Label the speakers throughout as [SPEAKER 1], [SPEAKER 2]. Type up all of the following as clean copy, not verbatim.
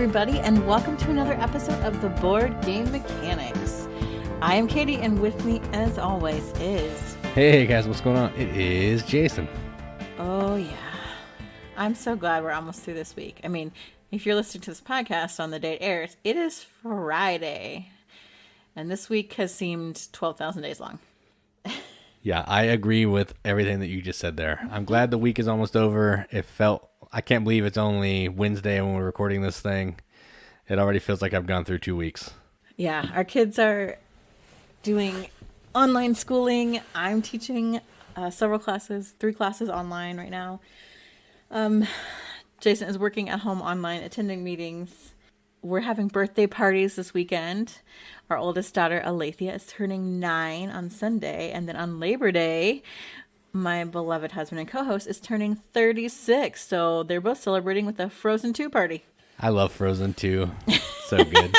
[SPEAKER 1] everybody, and welcome to another episode of the Board Game Mechanics. I am Katie, and with me, as always, is...
[SPEAKER 2] Hey guys, what's going on? It is Jason.
[SPEAKER 1] Oh, yeah. I'm so glad we're almost through this week. I mean, if you're listening to this podcast on the day it airs, it is Friday. And this week has seemed 12,000 days long.
[SPEAKER 2] Yeah, I agree with everything that you just said there. I'm glad the week is almost over. I can't believe it's only Wednesday when we're recording this thing. It already feels like I've gone through 2 weeks.
[SPEAKER 1] Yeah, our kids are doing online schooling. I'm teaching several classes, 3 classes online right now. Jason is working at home online, attending meetings. We're having birthday parties this weekend. Our oldest daughter, Alethea, is turning 9 on Sunday. And then on Labor Day, my beloved husband and co-host is turning 36. So they're both celebrating with a Frozen 2 party.
[SPEAKER 2] I love Frozen 2. So good.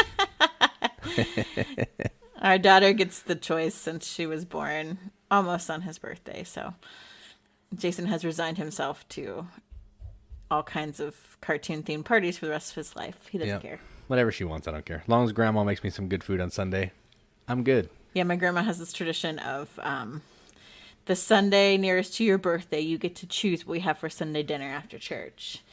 [SPEAKER 1] Our daughter gets the choice since she was born almost on his birthday. So Jason has resigned himself to all kinds of cartoon-themed parties for the rest of his life. He doesn't care.
[SPEAKER 2] Whatever she wants, I don't care. As long as Grandma makes me some good food on Sunday, I'm good.
[SPEAKER 1] Yeah, my grandma has this tradition of the Sunday nearest to your birthday, you get to choose what we have for Sunday dinner after church.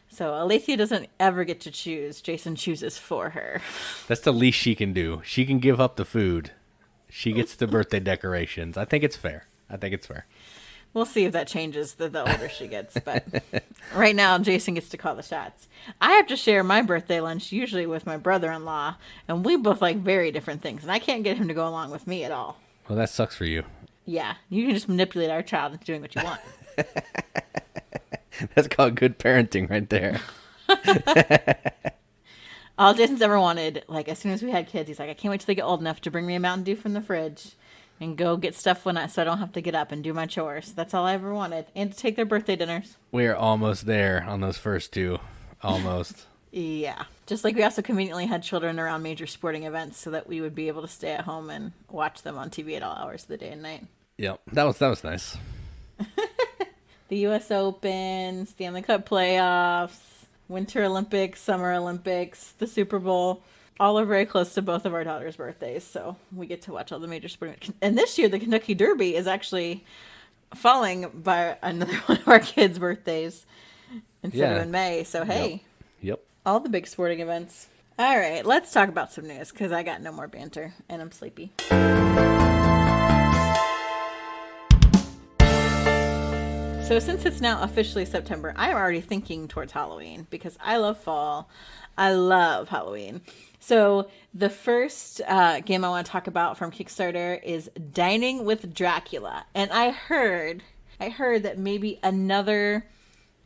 [SPEAKER 1] So Alethea doesn't ever get to choose. Jason chooses for her.
[SPEAKER 2] That's the least she can do. She can give up the food. She gets the birthday decorations. I think it's fair.
[SPEAKER 1] We'll see if that changes the older she gets. But right now, Jason gets to call the shots. I have to share my birthday lunch usually with my brother-in-law, and we both like very different things, and I can't get him to go along with me at all.
[SPEAKER 2] Well, that sucks for you.
[SPEAKER 1] Yeah, you can just manipulate our child into doing what you want.
[SPEAKER 2] That's called good parenting right there.
[SPEAKER 1] All Jason's ever wanted, like as soon as we had kids, he's like, I can't wait till they get old enough to bring me a Mountain Dew from the fridge and go get stuff so I don't have to get up and do my chores. That's all I ever wanted. And to take their birthday dinners.
[SPEAKER 2] We are almost there on those first 2. Almost.
[SPEAKER 1] Yeah. Just like we also conveniently had children around major sporting events so that we would be able to stay at home and watch them on TV at all hours of the day and night.
[SPEAKER 2] Yep. That was nice.
[SPEAKER 1] The U.S. Open, Stanley Cup playoffs, Winter Olympics, Summer Olympics, the Super Bowl. All are very close to both of our daughters' birthdays, so we get to watch all the major sporting events. And this year, the Kentucky Derby is actually falling by another one of our kids' birthdays instead of in May. So, hey.
[SPEAKER 2] Yep.
[SPEAKER 1] All the big sporting events. All right, let's talk about some news, because I got no more banter, and I'm sleepy. So since it's now officially September, I'm already thinking towards Halloween, because I love fall. I love Halloween. So the first game I want to talk about from Kickstarter is Dining with Dracula. And I heard that maybe another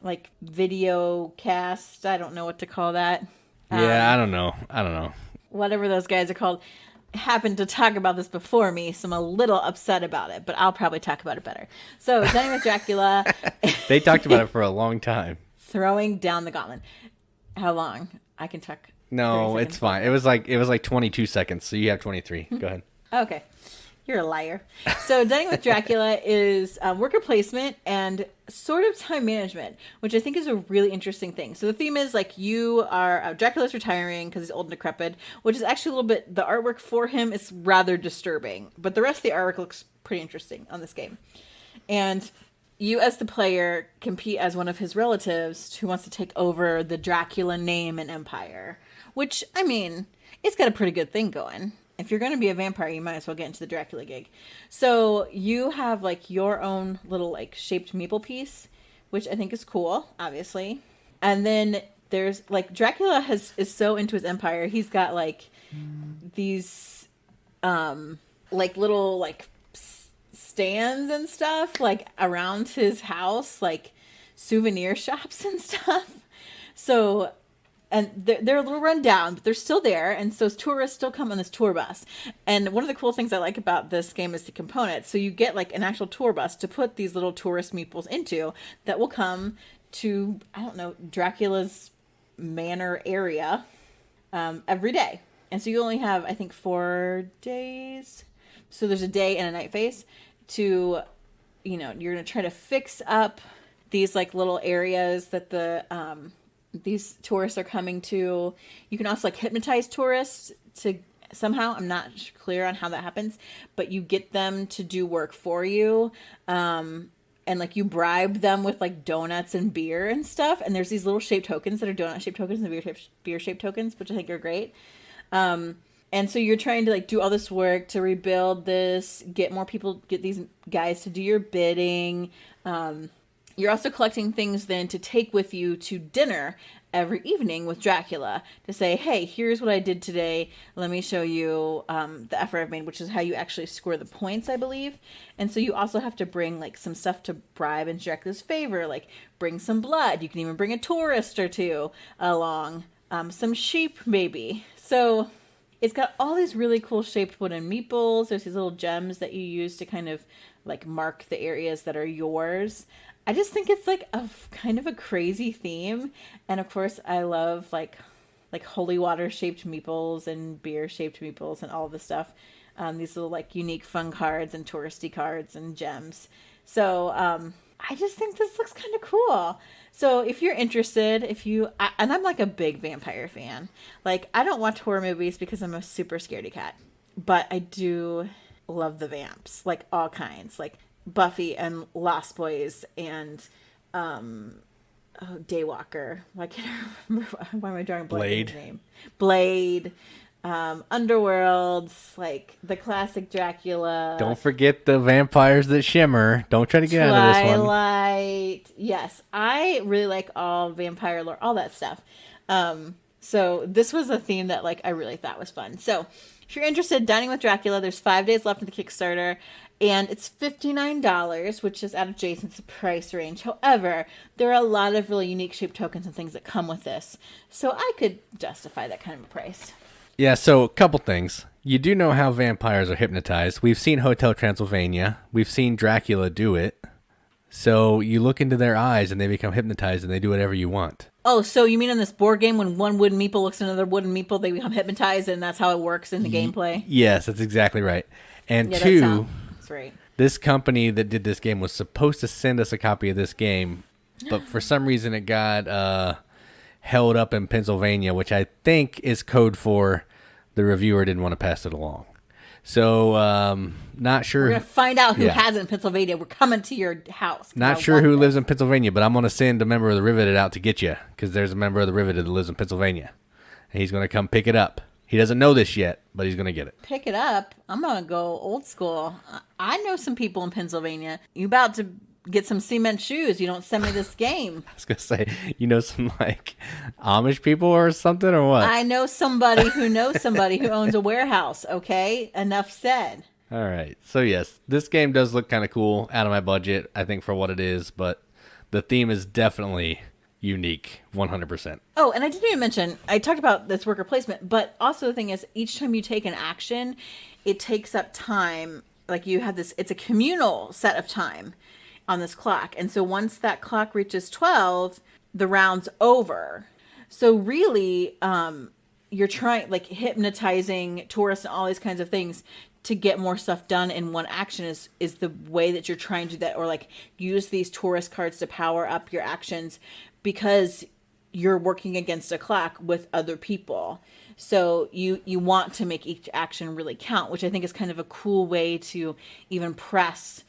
[SPEAKER 1] like video cast, I don't know what to call that.
[SPEAKER 2] Yeah, I don't know.
[SPEAKER 1] Whatever those guys are called, happened to talk about this before me, so I'm a little upset about it, but I'll probably talk about it better. So Dining with Dracula.
[SPEAKER 2] They talked about it for a long time.
[SPEAKER 1] Throwing down the gauntlet. How long? I can talk.
[SPEAKER 2] No, it's fine. It was like 22 seconds, so you have 23. Go ahead.
[SPEAKER 1] Okay. You're a liar. So Dining with Dracula is worker placement and sort of time management, which I think is a really interesting thing. So the theme is like you are, Dracula's retiring because he's old and decrepit, which is actually a little bit, the artwork for him is rather disturbing, but the rest of the artwork looks pretty interesting on this game. And you as the player compete as one of his relatives who wants to take over the Dracula name and empire, which, I mean, it's got a pretty good thing going. If you're going to be a vampire, you might as well get into the Dracula gig. So you have like your own little like shaped meeple piece, which I think is cool, obviously. And then there's like Dracula is so into his empire. He's got like these like little like stands and stuff like around his house, like souvenir shops and stuff. So, and they're a little run down, but they're still there. And so tourists still come on this tour bus. And one of the cool things I like about this game is the components. So you get like an actual tour bus to put these little tourist meeples into that will come to, I don't know, Dracula's manor area every day. And so you only have, I think, 4 days. So there's a day and a night phase to, you know, you're going to try to fix up these like little areas that the these tourists are coming to. You can also like hypnotize tourists to somehow. I'm not clear on how that happens, but you get them to do work for you. And like you bribe them with like donuts and beer and stuff. And there's these little shaped tokens that are donut shaped tokens and beer shaped tokens, which I think are great. And so you're trying to like do all this work to rebuild this, get more people, get these guys to do your bidding. You're also collecting things then to take with you to dinner every evening with Dracula to say, hey, here's what I did today. Let me show you the effort I've made, which is how you actually score the points, I believe. And so you also have to bring like some stuff to bribe in Dracula's favor, like bring some blood. You can even bring a tourist or two along, some sheep maybe. So it's got all these really cool shaped wooden meeples. There's these little gems that you use to kind of like mark the areas that are yours. I just think it's like a kind of a crazy theme. And of course I love like holy water shaped meeples and beer shaped meeples and all this stuff. These little like unique fun cards and touristy cards and gems. So I just think this looks kind of cool. So if you're interested, and I'm like a big vampire fan. Like I don't watch horror movies because I'm a super scaredy cat, but I do love the vamps, like all kinds, like Buffy and Lost Boys and Daywalker. Why can't I remember? Why am I drawing a blank on his name? Blade. Underworlds, like the classic Dracula.
[SPEAKER 2] Don't forget the vampires that shimmer. Don't try to get out of this one.
[SPEAKER 1] Twilight. Yes, I really like all vampire lore, all that stuff. So this was a theme that like I really thought was fun. So if you're interested, Dining with Dracula, there's 5 days left in the Kickstarter, and it's $59, which is out of Jason's price range. However, there are a lot of really unique shaped tokens and things that come with this, so I could justify that kind of a price.
[SPEAKER 2] Yeah, so a couple things. You do know how vampires are hypnotized. We've seen Hotel Transylvania. We've seen Dracula do it. So you look into their eyes and they become hypnotized and they do whatever you want.
[SPEAKER 1] Oh, so you mean in this board game when one wooden meeple looks at another wooden meeple, they become hypnotized and that's how it works in the gameplay?
[SPEAKER 2] Yes, that's exactly right. And
[SPEAKER 1] yeah,
[SPEAKER 2] two,
[SPEAKER 1] that's right.
[SPEAKER 2] This company that did this game was supposed to send us a copy of this game, but for some reason it got held up in Pennsylvania, which I think is code for the reviewer didn't want to pass it along. So, not sure.
[SPEAKER 1] We're going to find out who has it in Pennsylvania. We're coming to your house.
[SPEAKER 2] Not sure who lives in Pennsylvania, but I'm going to send a member of the Riveted out to get you, because there's a member of the Riveted that lives in Pennsylvania. And he's going to come pick it up. He doesn't know this yet, but he's going to get it.
[SPEAKER 1] Pick it up? I'm going to go old school. I know some people in Pennsylvania. You about to get some cement shoes. You don't send me this game.
[SPEAKER 2] I was going to say, you know some, like, Amish people or something, or what?
[SPEAKER 1] I know somebody who knows somebody who owns a warehouse, okay? Enough said.
[SPEAKER 2] All right. So, yes, this game does look kind of cool, out of my budget, I think, for what it is, but the theme is definitely unique, 100%.
[SPEAKER 1] Oh, and I didn't even mention, I talked about this worker placement, but also the thing is, each time you take an action, it takes up time. Like, you have this, it's a communal set of time on this clock. And so once that clock reaches 12, the round's over. So really, you're trying, like, hypnotizing tourists and all these kinds of things to get more stuff done in one action is the way that you're trying to do that, or like use these tourist cards to power up your actions because you're working against a clock with other people. So you want to make each action really count, which I think is kind of a cool way to even press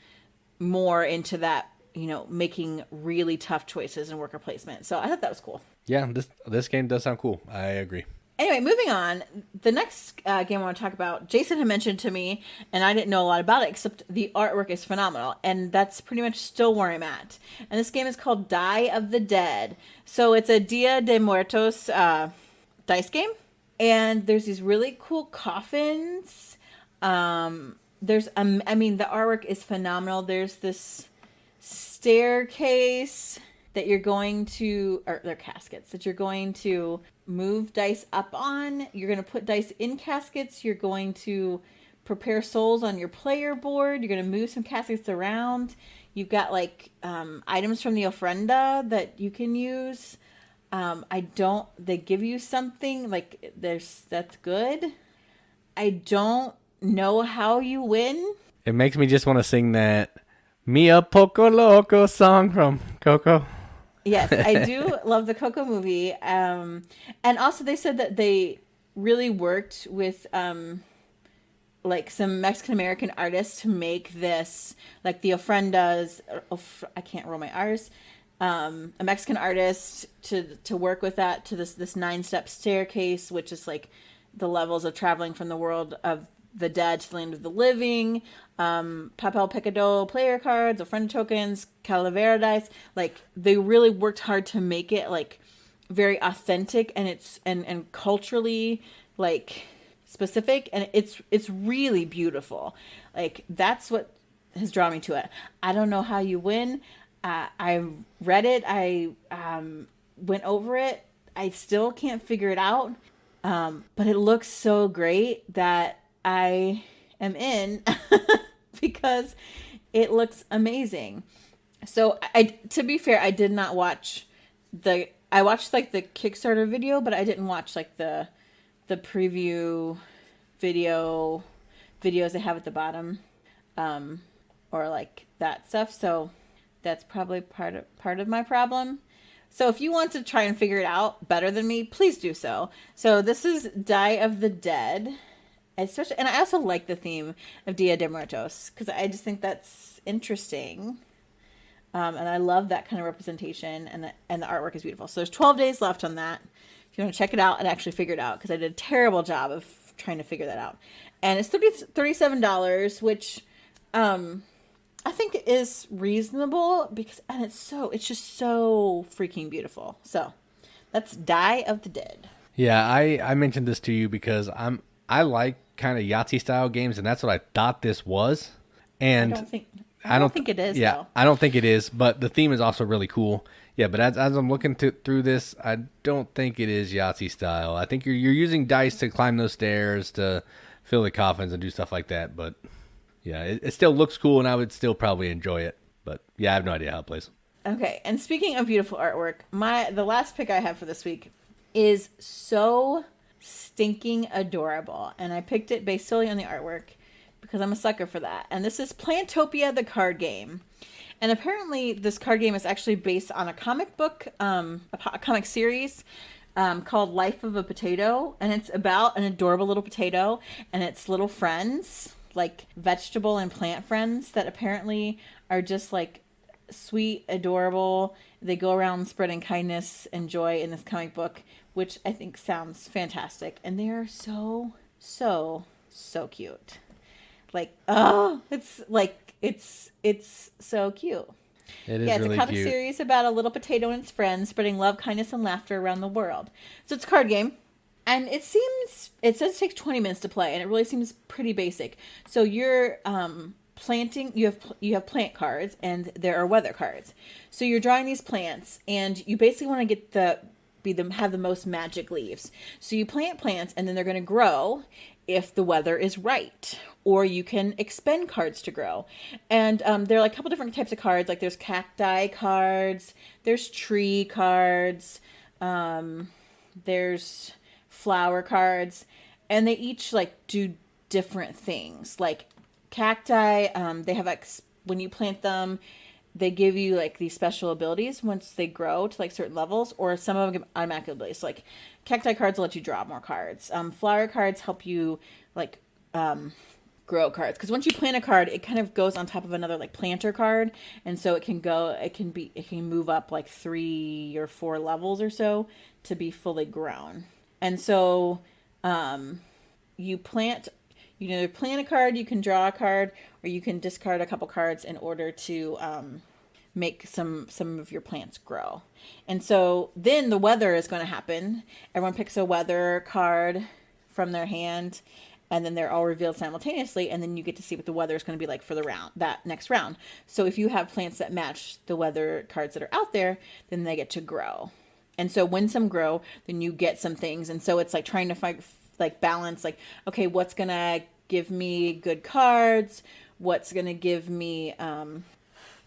[SPEAKER 1] more into that, you know, making really tough choices in worker placement. So I thought that was cool.
[SPEAKER 2] Yeah, this game does sound cool. I agree.
[SPEAKER 1] Anyway, moving on, the next game I want to talk about, Jason had mentioned to me, and I didn't know a lot about it, except the artwork is phenomenal, and that's pretty much still where I'm at. And this game is called Die of the Dead. So it's a Dia de Muertos dice game, and there's these really cool coffins. The artwork is phenomenal. There's this staircase that you're going to, or they're caskets, that you're going to move dice up on. You're going to put dice in caskets. You're going to prepare souls on your player board. You're going to move some caskets around. You've got like items from the ofrenda that you can use. They give you something like that's good. I don't know how you win.
[SPEAKER 2] It makes me just want to sing that Mia Poco Loco song from Coco.
[SPEAKER 1] Yes, I do love the Coco movie. And also they said that they really worked with like some Mexican American artists to make this, like the ofrendas. I can't roll my R's. A Mexican artist to work with that to this 9-step staircase, which is like the levels of traveling from the world of the dead to the land of the living. Papel Picado player cards, ofrenda tokens, calavera dice. Like they really worked hard to make it like very authentic, and it's and culturally like specific, and it's really beautiful. Like that's what has drawn me to it. I don't know how you win. I read it. I went over it. I still can't figure it out. But it looks so great that I am in because it looks amazing. So to be fair, I did not watch I watched like the Kickstarter video, but I didn't watch like the preview videos they have at the bottom, or like that stuff. So that's probably part of my problem. So if you want to try and figure it out better than me, please do so. So this is Die of the Dead. Especially, and I also like the theme of Dia de Muertos because I just think that's interesting. And I love that kind of representation, and the artwork is beautiful. So there's 12 days left on that. If you want to check it out and actually figure it out, because I did a terrible job of trying to figure that out. And it's $37, which I think is reasonable it's just so freaking beautiful. So that's Die of the Dead.
[SPEAKER 2] Yeah, I mentioned this to you because I like kind of Yahtzee style games, and that's what I thought this was. And
[SPEAKER 1] I don't think it is.
[SPEAKER 2] Yeah,
[SPEAKER 1] though.
[SPEAKER 2] I don't think it is, but the theme is also really cool. Yeah, but as I'm looking through this, I don't think it is Yahtzee style. I think you're using dice to climb those stairs to fill the coffins and do stuff like that. But yeah, it still looks cool, and I would still probably enjoy it. But yeah, I have no idea how it plays.
[SPEAKER 1] Okay, and speaking of beautiful artwork, the last pick I have for this week is so stinking adorable, and I picked it based solely on the artwork because I'm a sucker for that. And this is Plantopia, the card game. And apparently this card game is actually based on a comic book, a comic series called Life of a Potato. And it's about an adorable little potato and its little friends, like vegetable and plant friends that apparently are just like sweet, adorable. They go around spreading kindness and joy in this comic book, which I think sounds fantastic. And they are so, so, so cute. Like, oh, it's so cute.
[SPEAKER 2] It is
[SPEAKER 1] it's
[SPEAKER 2] really
[SPEAKER 1] a comic
[SPEAKER 2] cute.
[SPEAKER 1] series about a little potato and its friends spreading love, kindness, and laughter around the world. So it's a card game, and it says it takes 20 minutes to play, and it really seems pretty basic. So you're planting. You have plant cards, and there are weather cards. So you're drawing these plants, and you basically want to get have the most magic leaves. So you plant plants, and then they're going to grow if the weather is right, or you can expend cards to grow. And there are like a couple different types of cards. Like there's cacti cards, there's tree cards, there's flower cards, and they each like do different things. Like cacti, they have like when you plant them, they give you like these special abilities once they grow to like certain levels, or some of them give automatic abilities. So, like cacti cards will let you draw more cards. Flower cards help you like grow cards, because once you plant a card, it kind of goes on top of another like planter card, and so it can move up like 3 or 4 levels or so to be fully grown. And so you either plant a card, you can draw a card, or you can discard a couple cards in order to make some of your plants grow. And so then the weather is going to happen. Everyone picks a weather card from their hand, and then they're all revealed simultaneously, and then you get to see what the weather is going to be like for that next round. So if you have plants that match the weather cards that are out there, then they get to grow. And so when some grow, then you get some things. And so it's like trying to find like balance, like, okay, what's going to give me good cards? What's going to give me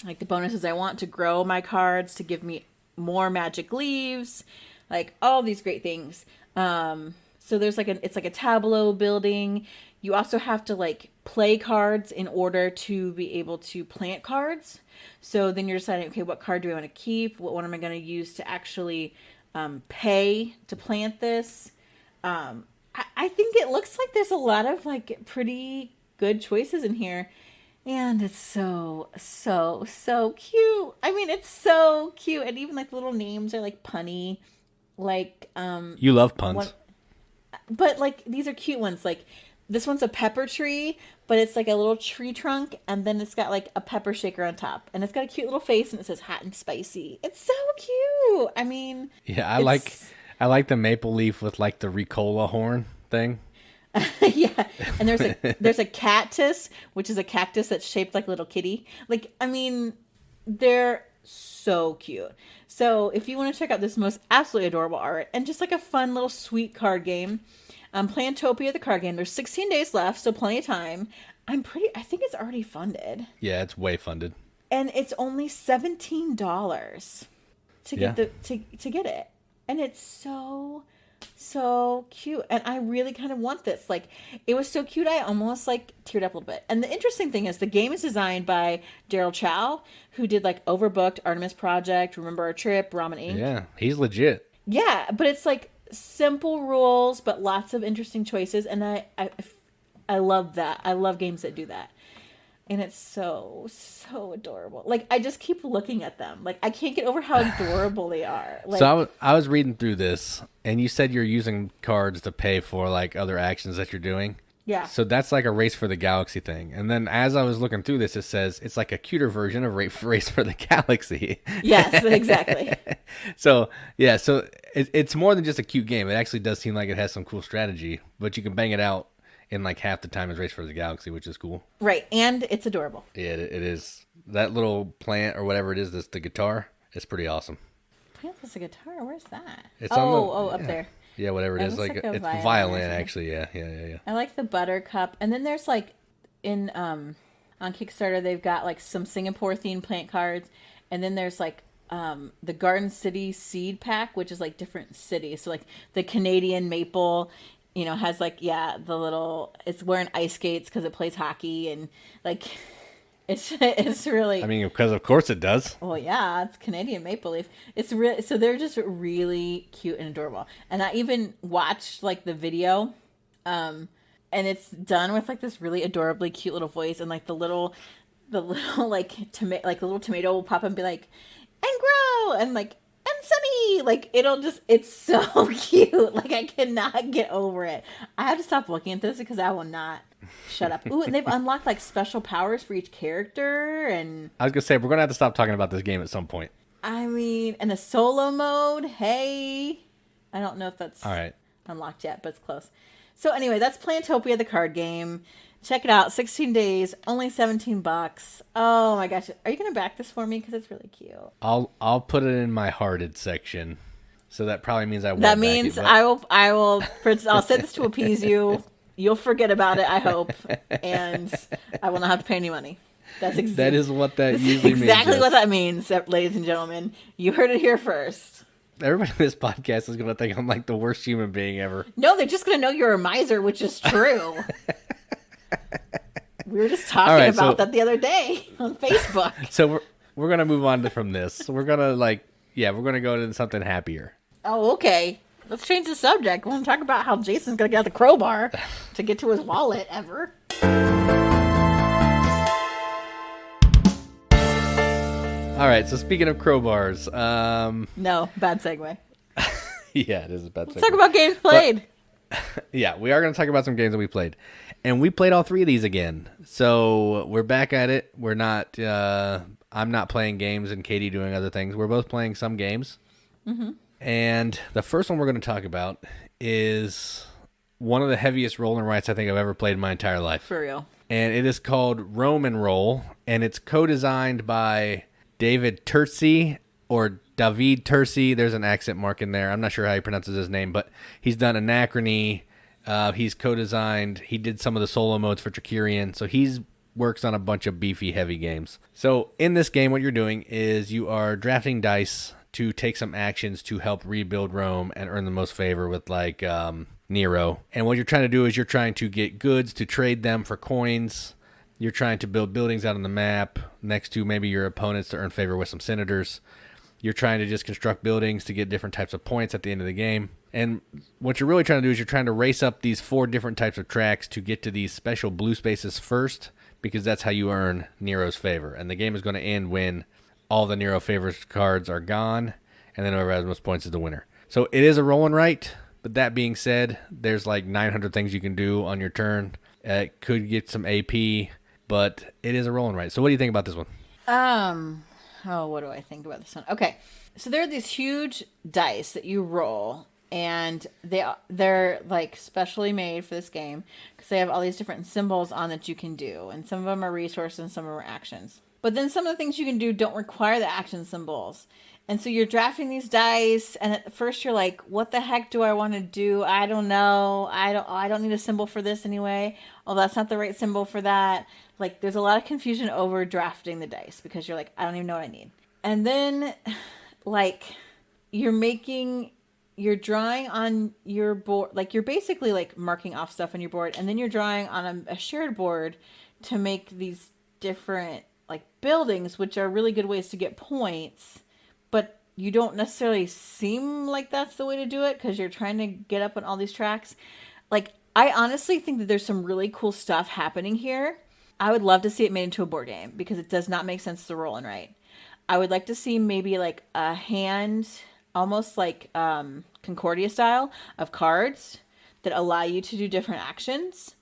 [SPEAKER 1] like the bonuses I want to grow my cards, to give me more magic leaves, like all these great things. So there's it's like a tableau building. you also have to like play cards in order to be able to plant cards. So then you're deciding, okay, what card do I want to keep? What one am I going to use to actually pay to plant this? I think it looks like there's a lot of like pretty good choices in here. And it's so cute. I mean, it's so cute. And even like the little names are like punny. Like,
[SPEAKER 2] you love puns.
[SPEAKER 1] But like these are cute ones. Like this one's a pepper tree, but it's like a little tree trunk, and then it's got like a pepper shaker on top, and it's got a cute little face, and it says hot and spicy. It's so cute. I mean,
[SPEAKER 2] yeah, I like the maple leaf with like the Ricola horn thing.
[SPEAKER 1] Yeah, and there's a cactus, which is a cactus that's shaped like a little kitty. Like, I mean, they're so cute. So if you want to check out this most absolutely adorable art and just like a fun little sweet card game, Plantopia, the card game, there's 16 days left, so plenty of time. I think it's already funded.
[SPEAKER 2] Yeah, it's way funded.
[SPEAKER 1] And it's only $17 to get to get it. And it's so cute, and I really kind of want this. Like, it was so cute, I almost like teared up a little bit. And the interesting thing is the game is designed by Daryl Chow, who did like Overbooked, Artemis Project, Remember Our Trip, Ramen Inc.
[SPEAKER 2] Yeah, he's legit.
[SPEAKER 1] Yeah, but it's like simple rules but lots of interesting choices, and I love that. I love games that do that. And it's so adorable. Like, I just keep looking at them. Like, I can't get over how adorable they are. Like,
[SPEAKER 2] so I was reading through this, and you said you're using cards to pay for, like, other actions that you're doing.
[SPEAKER 1] Yeah.
[SPEAKER 2] So that's like a Race for the Galaxy thing. And then as I was looking through this, it says it's like a cuter version of Race for the Galaxy.
[SPEAKER 1] Yes, exactly.
[SPEAKER 2] So, yeah, so it's more than just a cute game. It actually does seem like it has some cool strategy, but you can bang it out in like half the time as Race for the Galaxy, which is cool.
[SPEAKER 1] Right, and it's adorable.
[SPEAKER 2] Yeah, it is. That little plant or whatever it is, that's the guitar, it's pretty awesome.
[SPEAKER 1] Plant is a guitar? Where's that?
[SPEAKER 2] It's
[SPEAKER 1] up there.
[SPEAKER 2] Yeah, whatever it is. Like it's a violin, actually. Yeah.
[SPEAKER 1] I like the buttercup. And then there's like in on Kickstarter they've got like some Singapore themed plant cards, and then there's like the Garden City seed pack, which is like different cities. So like the Canadian maple, you know, has like, yeah, the little, it's wearing ice skates because it plays hockey, and like it's really,
[SPEAKER 2] I mean, because of course it does.
[SPEAKER 1] Well, yeah, it's Canadian maple leaf. It's really, so they're just really cute and adorable. And I even watched like the video, and it's done with like this really adorably cute little voice, and like the little like tomato, like the little tomato will pop up and be like, and grow, and like, and sunny, like it's so cute. Like, I cannot get over it. I have to stop looking at this because I will not shut up. Ooh, and they've unlocked like special powers for each character, and
[SPEAKER 2] I was gonna say we're gonna have to stop talking about this game at some point.
[SPEAKER 1] I mean, and a solo mode. Hey, I don't know if that's
[SPEAKER 2] all right
[SPEAKER 1] unlocked yet, but it's close. So anyway, that's Plantopia, the card game. Check it out. 16 days, only $17. Oh my gosh, are you gonna back this for me? Because it's really cute.
[SPEAKER 2] I'll put it in my hearted section. So that probably means I won't.
[SPEAKER 1] That means back it, I will. I'll say this to appease you. You'll forget about it, I hope, and I will not have to pay any money. That
[SPEAKER 2] is what that usually means.
[SPEAKER 1] Exactly what that means, ladies and gentlemen. You heard it here first.
[SPEAKER 2] Everybody in this podcast is going to think I'm like the worst human being ever.
[SPEAKER 1] No, they're just going to know you're a miser, which is true. We were just talking about that the other day on Facebook.
[SPEAKER 2] So we're going to move on from this. We're going to we're going to go to something happier.
[SPEAKER 1] Oh, okay. Let's change the subject. We're going to talk about how Jason's going to get out the crowbar to get to his wallet ever.
[SPEAKER 2] All right, so speaking of crowbars.
[SPEAKER 1] No, bad segue.
[SPEAKER 2] Yeah, it is a bad segue.
[SPEAKER 1] Let's talk about games played.
[SPEAKER 2] Yeah, we are going to talk about some games that we played. And we played all three of these again. So we're back at it. We're not, I'm not playing games and Katie doing other things. We're both playing some games. Mm-hmm. And the first one we're going to talk about is one of the heaviest roll and writes I think I've ever played in my entire life.
[SPEAKER 1] For real.
[SPEAKER 2] And it is called Roman Roll, and it's co-designed by David Tursi, or David Tursi. There's an accent mark in there. I'm not sure how he pronounces his name, but he's done Anachrony. He's co-designed. He did some of the solo modes for Tricerion, so he's works on a bunch of beefy, heavy games. So in this game, what you're doing is you are drafting dice to take some actions to help rebuild Rome and earn the most favor with like Nero. And what you're trying to do is you're trying to get goods to trade them for coins. You're trying to build buildings out on the map next to maybe your opponents to earn favor with some senators. You're trying to just construct buildings to get different types of points at the end of the game. And what you're really trying to do is you're trying to race up these 4 different types of tracks to get to these special blue spaces first, because that's how you earn Nero's favor. And the game is going to end when all the Nero favors cards are gone, and then whoever has most points is the winner. So it is a roll and write, but that being said, there's like 900 things you can do on your turn. It could get some AP, but it is a roll and write. So what do you think about this one?
[SPEAKER 1] What do I think about this one? Okay, so there are these huge dice that you roll, and they're like specially made for this game because they have all these different symbols on that you can do, and some of them are resources and some of them are actions. But then some of the things you can do don't require the action symbols. And so you're drafting these dice, and at first you're like, what the heck do I want to do? I don't know. I don't need a symbol for this anyway. Oh, that's not the right symbol for that. Like, there's a lot of confusion over drafting the dice because you're like, I don't even know what I need. And then, like, you're drawing on your board. Like, you're basically, like, marking off stuff on your board, and then you're drawing on a shared board to make these different, like, buildings, which are really good ways to get points. But you don't necessarily seem like that's the way to do it because you're trying to get up on all these tracks. Like, I honestly think that there's some really cool stuff happening here. I would love to see it made into a board game because it does not make sense to roll and write. I would like to see maybe like a hand, almost like Concordia style of cards that allow you to do different actions.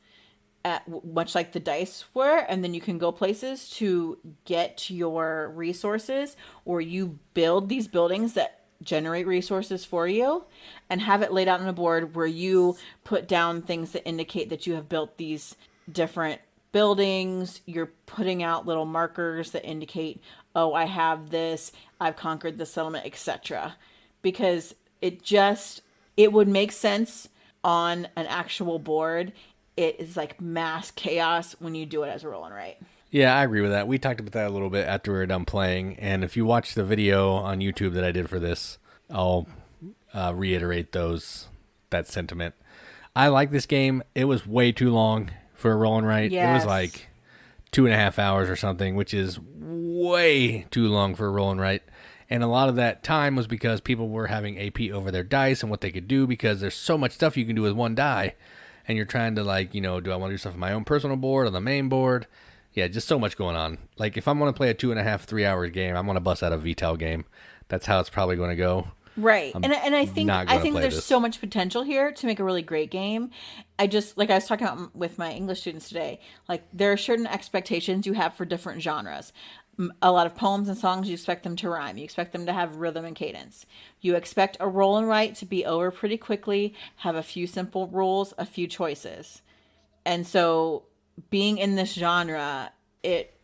[SPEAKER 1] Much like the dice were, and then you can go places to get your resources, or you build these buildings that generate resources for you and have it laid out on a board where you put down things that indicate that you have built these different buildings. You're putting out little markers that indicate, oh, I have this, I've conquered the settlement, etc. Because it would make sense on an actual board. It is like mass chaos when you do it as a roll and write.
[SPEAKER 2] Yeah, I agree with that. We talked about that a little bit after we were done playing. And if you watch the video on YouTube that I did for this, I'll reiterate that sentiment. I like this game. It was way too long for a roll and write. Yes. It was like 2.5 hours or something, which is way too long for a roll and write. And a lot of that time was because people were having AP over their dice and what they could do, because there's so much stuff you can do with one die. And you're trying to, like, do I want to do stuff on my own personal board, on the main board? Yeah, just so much going on. Like, if I'm going to play a 2.5, 3 hour game, I'm going to bust out a VTEL game. That's how it's probably going to go.
[SPEAKER 1] Right. And I think there's so much potential here to make a really great game. I was talking about with my English students today, like, there are certain expectations you have for different genres. A lot of poems and songs, you expect them to rhyme. You expect them to have rhythm and cadence. You expect a roll and write to be over pretty quickly, have a few simple rules, a few choices. And so being in this genre, it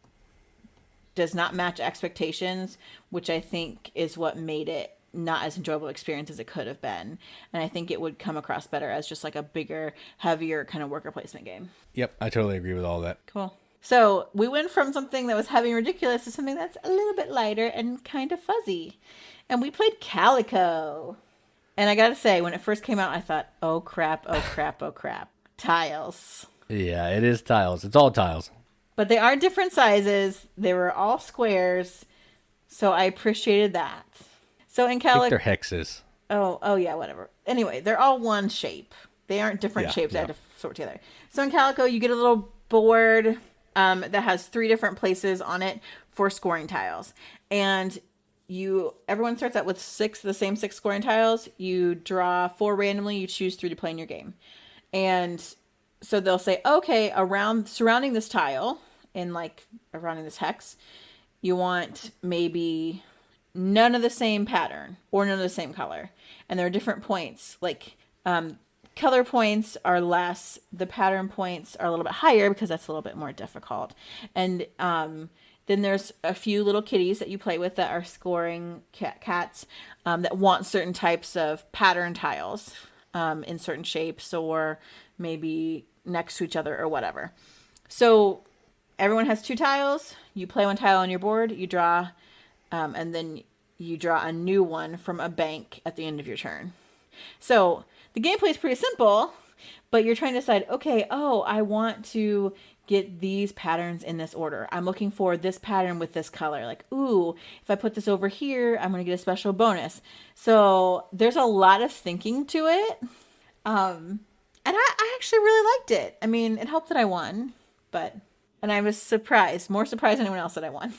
[SPEAKER 1] does not match expectations, which I think is what made it not as enjoyable experience as it could have been. And I think it would come across better as just like a bigger, heavier kind of worker placement game.
[SPEAKER 2] Yep, I totally agree with all that.
[SPEAKER 1] Cool. So we went from something that was heavy and ridiculous to something that's a little bit lighter and kind of fuzzy. And we played Calico. And I gotta say, when it first came out, I thought, oh crap, oh crap, oh crap. Tiles.
[SPEAKER 2] Yeah, it is tiles. It's all tiles.
[SPEAKER 1] But they are different sizes. They were all squares. So I appreciated that. So in Calico...
[SPEAKER 2] I think they're hexes.
[SPEAKER 1] Oh yeah, whatever. Anyway, they're all one shape. They aren't different shapes. I had to sort together. So in Calico, you get a little board... that has 3 different places on it for scoring tiles. And everyone starts out with the same 6 scoring tiles. You draw 4 randomly. You choose 3 to play in your game. And so they'll say, okay, surrounding this tile, surrounding this hex, you want maybe none of the same pattern or none of the same color. And there are different points, like, color points are less. The pattern points are a little bit higher because that's a little bit more difficult. And then there's a few little kitties that you play with that are scoring cats that want certain types of pattern tiles in certain shapes or maybe next to each other or whatever. So everyone has 2 tiles. You play 1 tile on your board. You draw, and then you draw a new one from a bank at the end of your turn. So the gameplay is pretty simple, but you're trying to decide, okay, I want to get these patterns in this order. I'm looking for this pattern with this color. Like, ooh, if I put this over here, I'm going to get a special bonus. So there's a lot of thinking to it. And I actually really liked it. I mean, it helped that I won, and I was surprised, more surprised than anyone else that I won.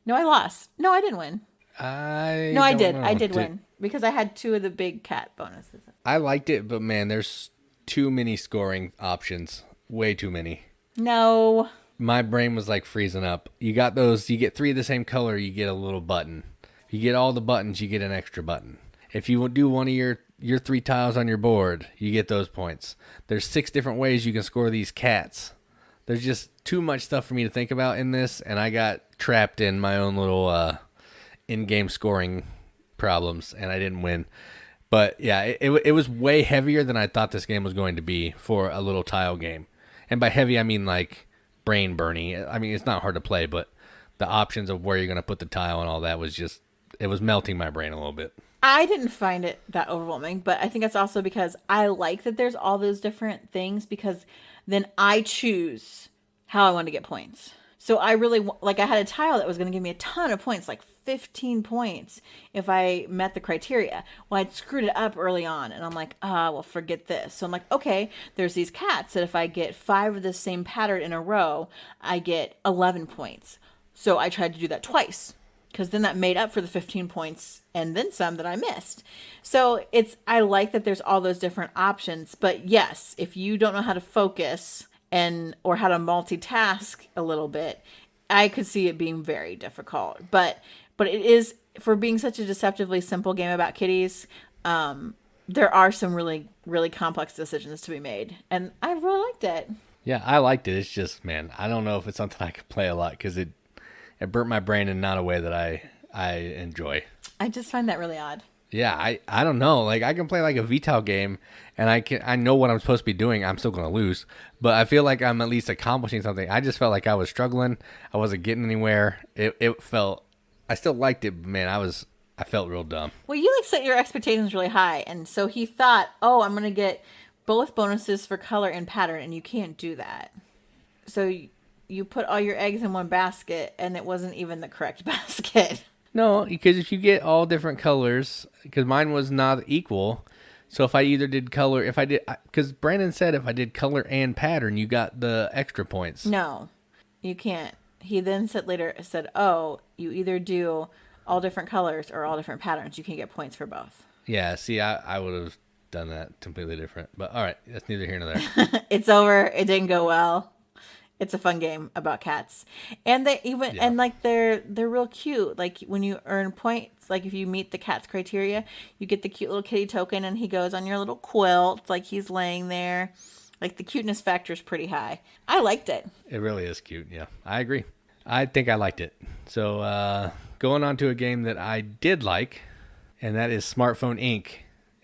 [SPEAKER 1] No, I lost. No, I didn't win. I did. I did win because I had 2 of the big cat bonuses.
[SPEAKER 2] I liked it, but man, there's too many scoring options. Way too many.
[SPEAKER 1] No.
[SPEAKER 2] My brain was like freezing up. You got those, you get 3 of the same color, you get a little button. If you get all the buttons, you get an extra button. If you do one of your 3 tiles on your board, you get those points. There's 6 different ways you can score these cats. There's just too much stuff for me to think about in this, and I got trapped in my own little in-game scoring problems, and I didn't win. But yeah, it was way heavier than I thought this game was going to be for a little tile game. And by heavy, I mean like brain burning. I mean, it's not hard to play, but the options of where you're going to put the tile and all that was just, it was melting my brain a little bit.
[SPEAKER 1] I didn't find it that overwhelming, but I think that's also because I like that there's all those different things, because then I choose how I want to get points. So I really, like, I had a tile that was going to give me a ton of points, like 15 points if I met the criteria. Well, I'd screwed it up early on, and I'm like, well, forget this. So I'm like, okay, there's these cats that if I get 5 of the same pattern in a row, I get 11 points. So I tried to do that twice, because then that made up for the 15 points and then some that I missed. So I like that there's all those different options. But yes, if you don't know how to focus or how to multitask a little bit, I could see it being very difficult. But it is, for being such a deceptively simple game about kitties, there are some really, really complex decisions to be made. And I really liked it.
[SPEAKER 2] Yeah, I liked it. It's just, man, I don't know if it's something I could play a lot, because it burnt my brain in not a way that I enjoy.
[SPEAKER 1] I just find that really odd.
[SPEAKER 2] Yeah, I don't know. Like, I can play like a VTOL game, and I know what I'm supposed to be doing. I'm still going to lose, but I feel like I'm at least accomplishing something. I just felt like I was struggling. I wasn't getting anywhere. It felt, I still liked it, but man, I felt real dumb.
[SPEAKER 1] Well, you like set your expectations really high, and so he thought, I'm going to get both bonuses for color and pattern, and you can't do that. So you put all your eggs in one basket, and it wasn't even the correct basket.
[SPEAKER 2] No, because if you get all different colors, because mine was not equal, so if I either did color, because Brandon said if I did color and pattern, you got the extra points.
[SPEAKER 1] No, you can't. He then said, you either do all different colors or all different patterns. You can get points for both.
[SPEAKER 2] Yeah, see, I would have done that completely different. But all right, that's neither here nor there.
[SPEAKER 1] It's over. It didn't go well. It's a fun game about cats, and and like they're real cute. Like when you earn points, like if you meet the cat's criteria, you get the cute little kitty token, and he goes on your little quilt, like he's laying there. Like the cuteness factor is pretty high. I liked it.
[SPEAKER 2] It really is cute. Yeah, I agree. I think I liked it. So going on to a game that I did like, and that is Smartphone Inc.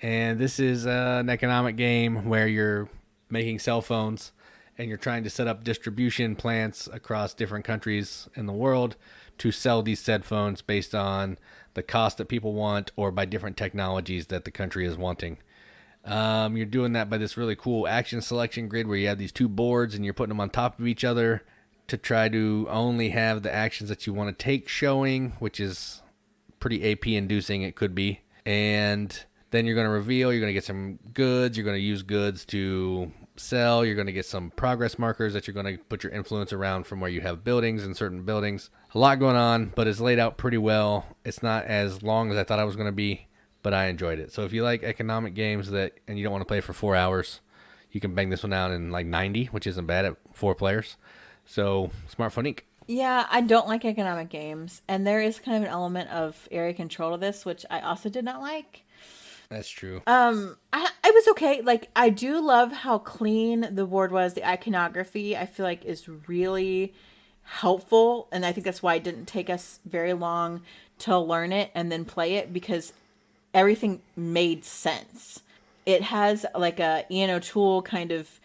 [SPEAKER 2] And this is an economic game where you're making cell phones, and you're trying to set up distribution plants across different countries in the world to sell these said phones based on the cost that people want or by different technologies that the country is wanting. You're doing that by this really cool action selection grid where you have these 2 boards and you're putting them on top of each other to try to only have the actions that you want to take showing, which is pretty AP inducing, it could be. And then you're going to reveal, you're going to get some goods, you're going to use goods to sell, you're going to get some progress markers that you're going to put your influence around from where you have buildings and certain buildings. A lot going on, but it's laid out pretty well. It's not as long as I thought it was going to be, but I enjoyed it. So if you like economic games and you don't want to play for 4 hours, you can bang this one out in like 90, which isn't bad at 4 players. So Smartphone Inc.
[SPEAKER 1] Yeah, I don't like economic games, and there is kind of an element of area control to this, which I also did not like.
[SPEAKER 2] That's true.
[SPEAKER 1] I was okay. Like, I do love how clean the board was. The iconography, I feel like, is really helpful. And I think that's why it didn't take us very long to learn it and then play it, because everything made sense. It has like a Ian O'Toole kind of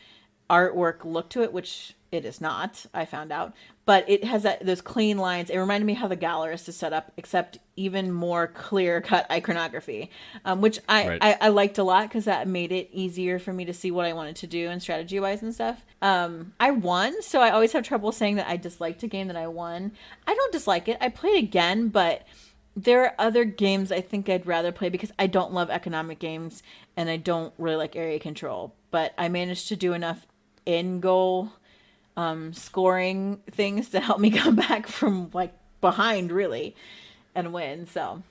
[SPEAKER 1] artwork look to it, which it is not, I found out. But it has those clean lines. It reminded me how the Gallerist is set up, except even more clear-cut iconography, which I liked a lot because that made it easier for me to see what I wanted to do and strategy-wise and stuff. I won, so I always have trouble saying that I disliked a game that I won. I don't dislike it. I played again, but there are other games I think I'd rather play because I don't love economic games and I don't really like area control. But I managed to do enough in-goal scoring things to help me come back from like behind really and win. So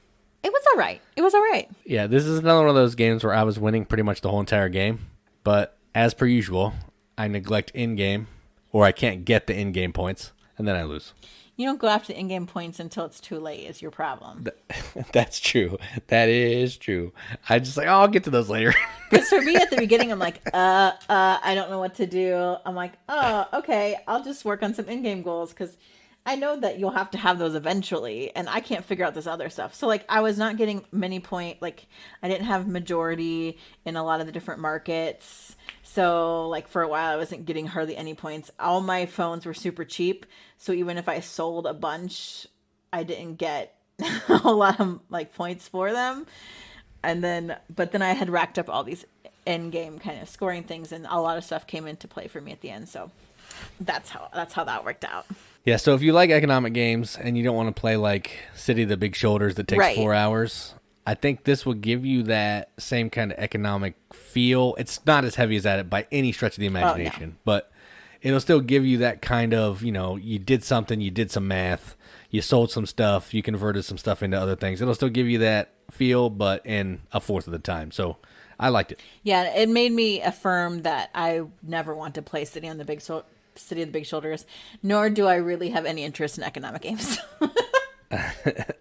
[SPEAKER 1] it was all right. It was all right.
[SPEAKER 2] Yeah, this is another one of those games where I was winning pretty much the whole entire game. But as per usual, I neglect in-game or I can't get the in-game points and then I lose.
[SPEAKER 1] You don't go after the in-game points until it's too late is your problem.
[SPEAKER 2] That's true. That is true. I just like, I'll get to those later.
[SPEAKER 1] Because for me at the beginning, I'm like, I don't know what to do. I'm like, oh, okay, I'll just work on some in-game goals because I know that you'll have to have those eventually, and I can't figure out this other stuff. So, like, I was not getting many point. Like, I didn't have majority in a lot of the different markets. So, like, for a while, I wasn't getting hardly any points. All my phones were super cheap. So even if I sold a bunch, I didn't get a lot of, like, points for them. But then I had racked up all these end-game kind of scoring things, and a lot of stuff came into play for me at the end. So that's how that worked out.
[SPEAKER 2] Yeah, so if you like economic games and you don't want to play like City of the Big Shoulders that takes 4 hours, I think this will give you that same kind of economic feel. It's not as heavy as that by any stretch of the imagination, but it'll still give you that kind of, you did something, you did some math, you sold some stuff, you converted some stuff into other things. It'll still give you that feel, but in a fourth of the time. So I liked it. Yeah,
[SPEAKER 1] it made me affirm that I never want to play City of the Big Shoulders, nor do I really have any interest in economic games.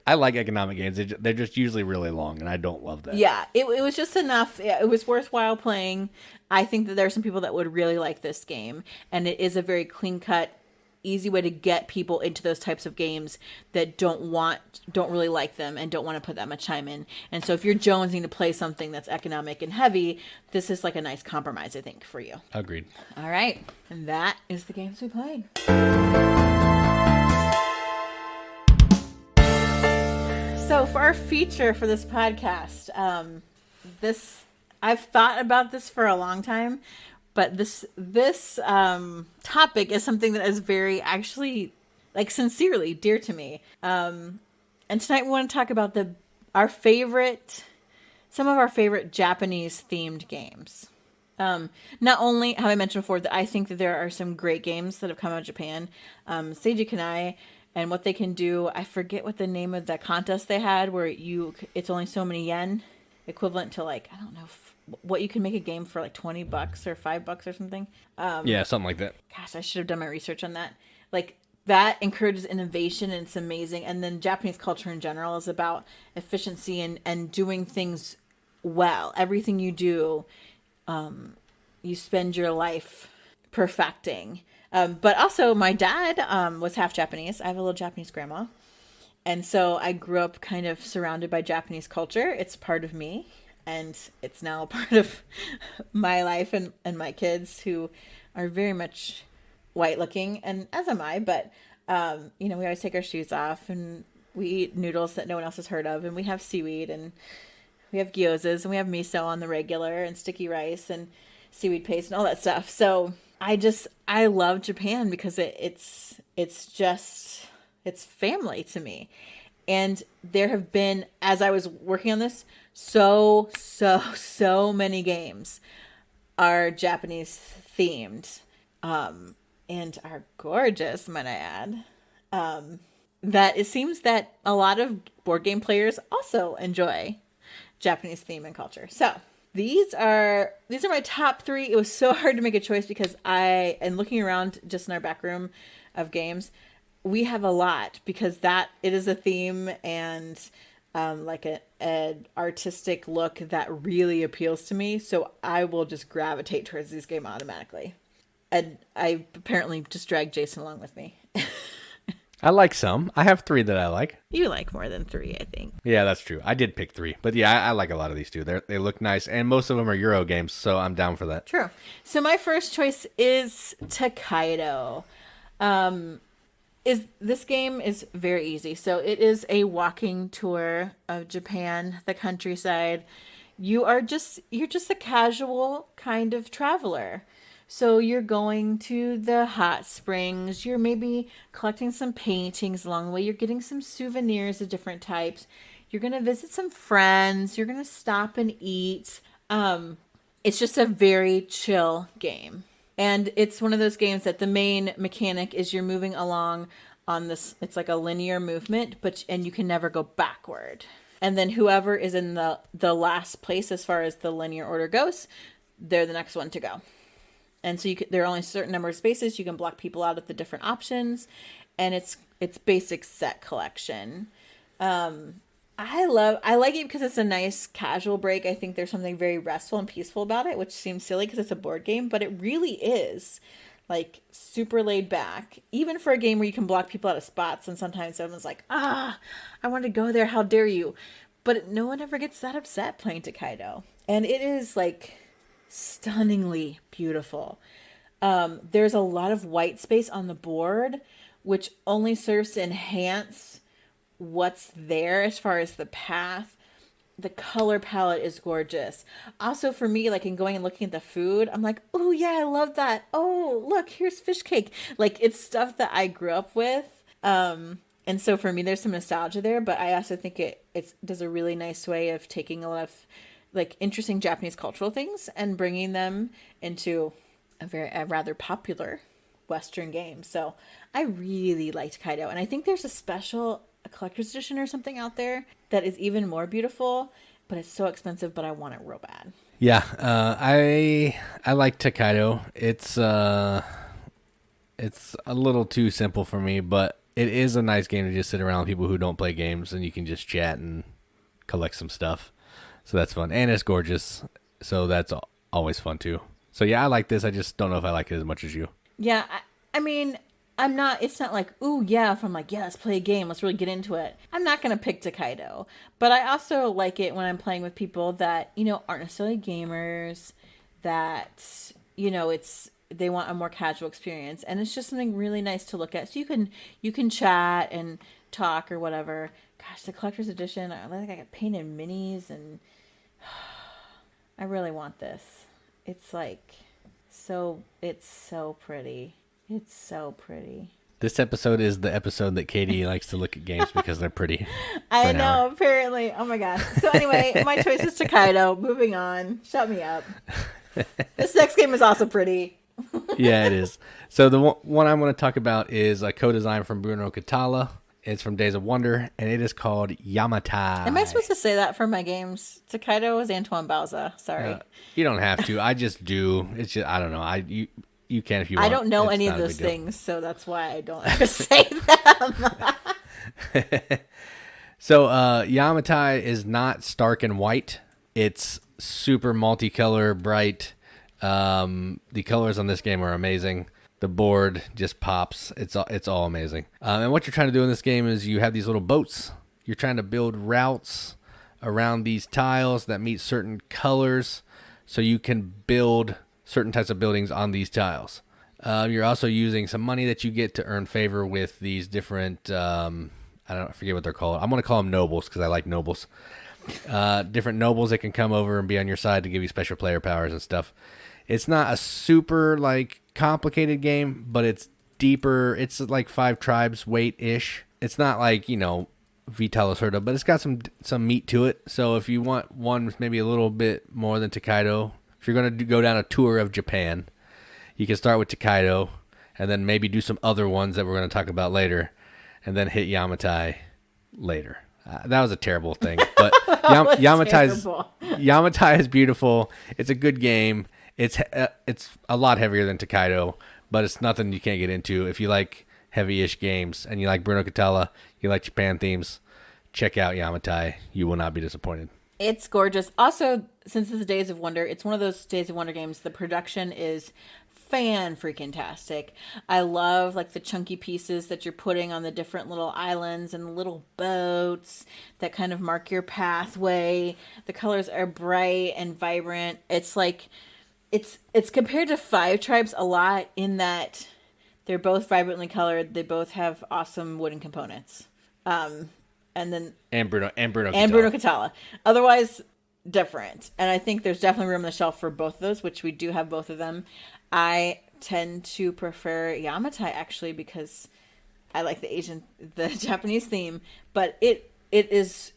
[SPEAKER 2] I like economic games. They're just usually really long, and I don't love that.
[SPEAKER 1] Yeah, it was just enough. It was worthwhile playing. I think that there are some people that would really like this game, and it is a very clean-cut, easy way to get people into those types of games that don't really like them and don't want to put that much time in. And so if you're jonesing to play something that's economic and heavy, this is like a nice compromise, I think, for you.
[SPEAKER 2] Agreed.
[SPEAKER 1] All right. And that is the games we played. So for our feature for this podcast, I've thought about this for a long time, but this topic is something that is very actually, like, sincerely dear to me. And tonight we want to talk about some of our favorite Japanese themed games. Not only have I mentioned before that I think that there are some great games that have come out of Japan, Seiji Kanai, and what they can do. I forget what the name of the contest they had where it's only so many yen, equivalent to, like, I don't know what you can make a game for, like $20 or $5 or something.
[SPEAKER 2] Yeah, something like that.
[SPEAKER 1] Gosh, I should have done my research on that. Like, that encourages innovation and it's amazing. And then Japanese culture in general is about efficiency and doing things well. Everything you do, you spend your life perfecting. But also my dad was half Japanese. I have a little Japanese grandma. And so I grew up kind of surrounded by Japanese culture. It's part of me. And it's now a part of my life and my kids, who are very much white looking, and as am I. But, we always take our shoes off and we eat noodles that no one else has heard of. And we have seaweed and we have gyozas and we have miso on the regular and sticky rice and seaweed paste and all that stuff. So I love Japan because it's family to me. And there have been, as I was working on this, so many games are Japanese themed, and are gorgeous, might I add. That it seems that a lot of board game players also enjoy Japanese theme and culture. So these are my top 3. It was so hard to make a choice because and looking around just in our back room of games, we have a lot because it is a theme and like an artistic look that really appeals to me. So I will just gravitate towards these games automatically. And I apparently just dragged Jason along with me.
[SPEAKER 2] I like some. I have 3 that I like.
[SPEAKER 1] You like more than 3, I think.
[SPEAKER 2] Yeah, that's true. I did pick 3. But yeah, I like a lot of these too. They look nice. And most of them are Euro games, so I'm down for that.
[SPEAKER 1] True. So my first choice is Tokaido. This game is very easy. So it is a walking tour of Japan, the countryside. You're just a casual kind of traveler. So you're going to the hot springs. You're maybe collecting some paintings along the way. You're getting some souvenirs of different types. You're going to visit some friends. You're going to stop and eat. It's just a very chill game. And it's one of those games that the main mechanic is you're moving along on this. It's like a linear movement, and you can never go backward. And then whoever is in the last place as far as the linear order goes, they're the next one to go. And so there are only a certain number of spaces. You can block people out of the different options. And it's basic set collection. I like it because it's a nice casual break. I think there's something very restful and peaceful about it, which seems silly because it's a board game, but it really is like super laid back, even for a game where you can block people out of spots. And sometimes someone's like, I want to go there. How dare you? But no one ever gets that upset playing Tokaido. And it is like stunningly beautiful. There's a lot of white space on the board, which only serves to enhance what's there as far as the path. The color palette is gorgeous. Also for me, like in going and looking at the food, I'm like, oh yeah, I love that. Oh, look, here's fish cake. Like it's stuff that I grew up with. And so for me, there's some nostalgia there, but I also think it does a really nice way of taking a lot of like interesting Japanese cultural things and bringing them into a rather popular Western game. So I really liked Kaido. And I think there's a collector's edition or something out there that is even more beautiful, but it's so expensive, but I want it real bad.
[SPEAKER 2] Yeah, I like Tokaido. It's a little too simple for me, but it is a nice game to just sit around with people who don't play games, and you can just chat and collect some stuff. So that's fun, and it's gorgeous. So that's always fun too. So yeah, I like this. I just don't know if I like it as much as you.
[SPEAKER 1] Yeah, I mean, it's not like, ooh, yeah, if I'm like, yeah, let's play a game, let's really get into it. I'm not going to pick Tokaido. But I also like it when I'm playing with people that, aren't necessarily gamers, that, they want a more casual experience. And it's just something really nice to look at. So you can chat and talk or whatever. Gosh, the collector's edition, I got painted minis, and I really want this. It's so pretty. It's so pretty.
[SPEAKER 2] This episode is the episode that Katie likes to look at games because they're pretty.
[SPEAKER 1] I know, apparently. Oh my gosh. So anyway, my choice is Tokaido. Moving on. Shut me up. This next game is also pretty.
[SPEAKER 2] Yeah, it is. So the one I'm going to talk about is a co-design from Bruno Catala. It's from Days of Wonder, and it is called Yamatai.
[SPEAKER 1] Am I supposed to say that for my games? Tokaido is Antoine Bauza. Sorry.
[SPEAKER 2] You don't have to. I just do. It's just, I don't know. You can if you want.
[SPEAKER 1] I don't know any of those things, so that's why I don't ever say them.
[SPEAKER 2] So Yamatai is not stark and white. It's super multicolor, bright. The colors on this game are amazing. The board just pops. It's all amazing. And what you're trying to do in this game is you have these little boats. You're trying to build routes around these tiles that meet certain colors, so you can build certain types of buildings on these tiles. You're also using some money that you get to earn favor with these different, I forget what they're called. I'm going to call them nobles because I like nobles. Different nobles that can come over and be on your side to give you special player powers and stuff. It's not a super complicated game, but it's deeper. It's like 5 tribes weight-ish. It's not like, Vitalis Herda, but it's got some meat to it. So if you want one with maybe a little bit more than Tokaido, if you're going to go down a tour of Japan, you can start with Tokaido and then maybe do some other ones that we're going to talk about later, and then hit Yamatai later. That was a terrible thing, but Yamatai is beautiful. It's a good game. It's a lot heavier than Tokaido, but it's nothing you can't get into. If you like heavy-ish games and you like Bruno Catala, you like Japan themes, check out Yamatai. You will not be disappointed. It's
[SPEAKER 1] gorgeous. Also, since it's Days of Wonder, it's one of those Days of Wonder games. The production is fan-freaking-tastic. I love like the chunky pieces that you're putting on the different little islands and little boats that kind of mark your pathway. The colors are bright and vibrant. It's like it's compared to Five Tribes a lot in that they're both vibrantly colored. They both have awesome wooden components. And Bruno Catala. Otherwise different. And I think there's definitely room on the shelf for both of those, which we do have both of them. I tend to prefer Yamatai actually because I like the Japanese theme, but it's just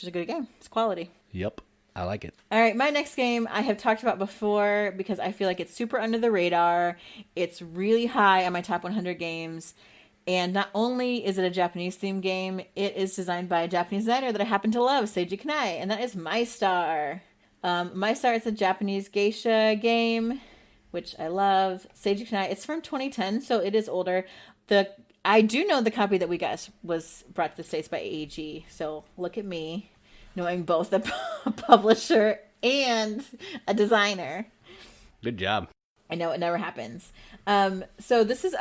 [SPEAKER 1] a good game. It's quality.
[SPEAKER 2] Yep. I like it.
[SPEAKER 1] All right, my next game I have talked about before because I feel like it's super under the radar. It's really high on my top 100 games. And not only is it a Japanese themed game, it is designed by a Japanese designer that I happen to love, Seiji Kanai, and that is Mai Star. Mai Star is a Japanese geisha game, which I love. Seiji Kanai, it's from 2010, so it is older. I do know the copy that we got was brought to the States by AEG, so look at me, knowing both a publisher and a designer.
[SPEAKER 2] Good job.
[SPEAKER 1] I know it never happens. So this is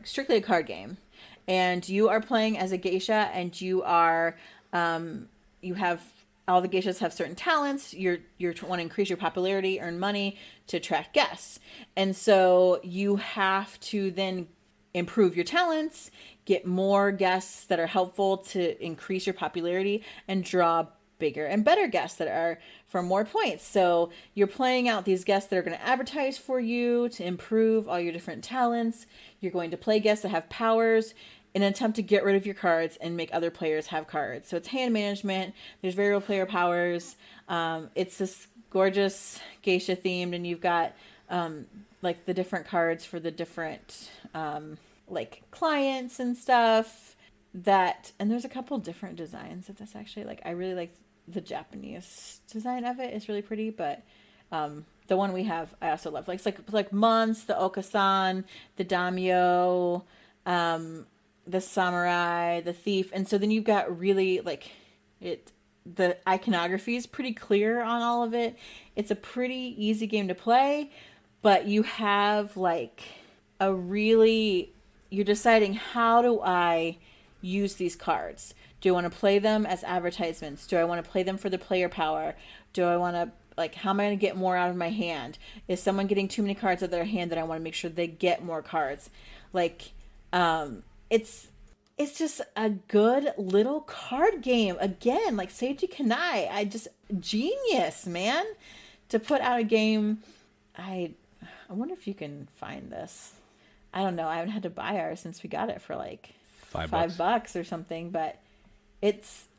[SPEAKER 1] strictly a card game, and you are playing as a geisha, and you have all the geishas have certain talents. You want to increase your popularity, earn money to attract guests, and so you have to then improve your talents, get more guests that are helpful to increase your popularity, and draw bigger and better guests that are for more points. So you're playing out these guests that are going to advertise for you to improve all your different talents. You're going to play guests that have powers in an attempt to get rid of your cards and make other players have cards. So it's hand management. There's variable player powers. It's this gorgeous geisha themed, and you've got like the different cards for the different like clients and stuff. And there's a couple different designs of this actually. Like I really like the Japanese design of it. It's really pretty, but the one we have I also love. Like it's like Mons, the Okasan, the Daimyo, the Samurai, the Thief, and so then you've got really like the iconography is pretty clear on all of it. It's a pretty easy game to play, but you have like you're deciding, how do I use these cards? Do I want to play them as advertisements? Do I want to play them for the player power? Do I want to, like, how am I going to get more out of my hand? Is someone getting too many cards out of their hand that I want to make sure they get more cards? Like, it's just a good little card game. Again, like Seiji Kanai, genius, man, to put out a game. I wonder if you can find this. I don't know. I haven't had to buy ours since we got it for like $5 or something, but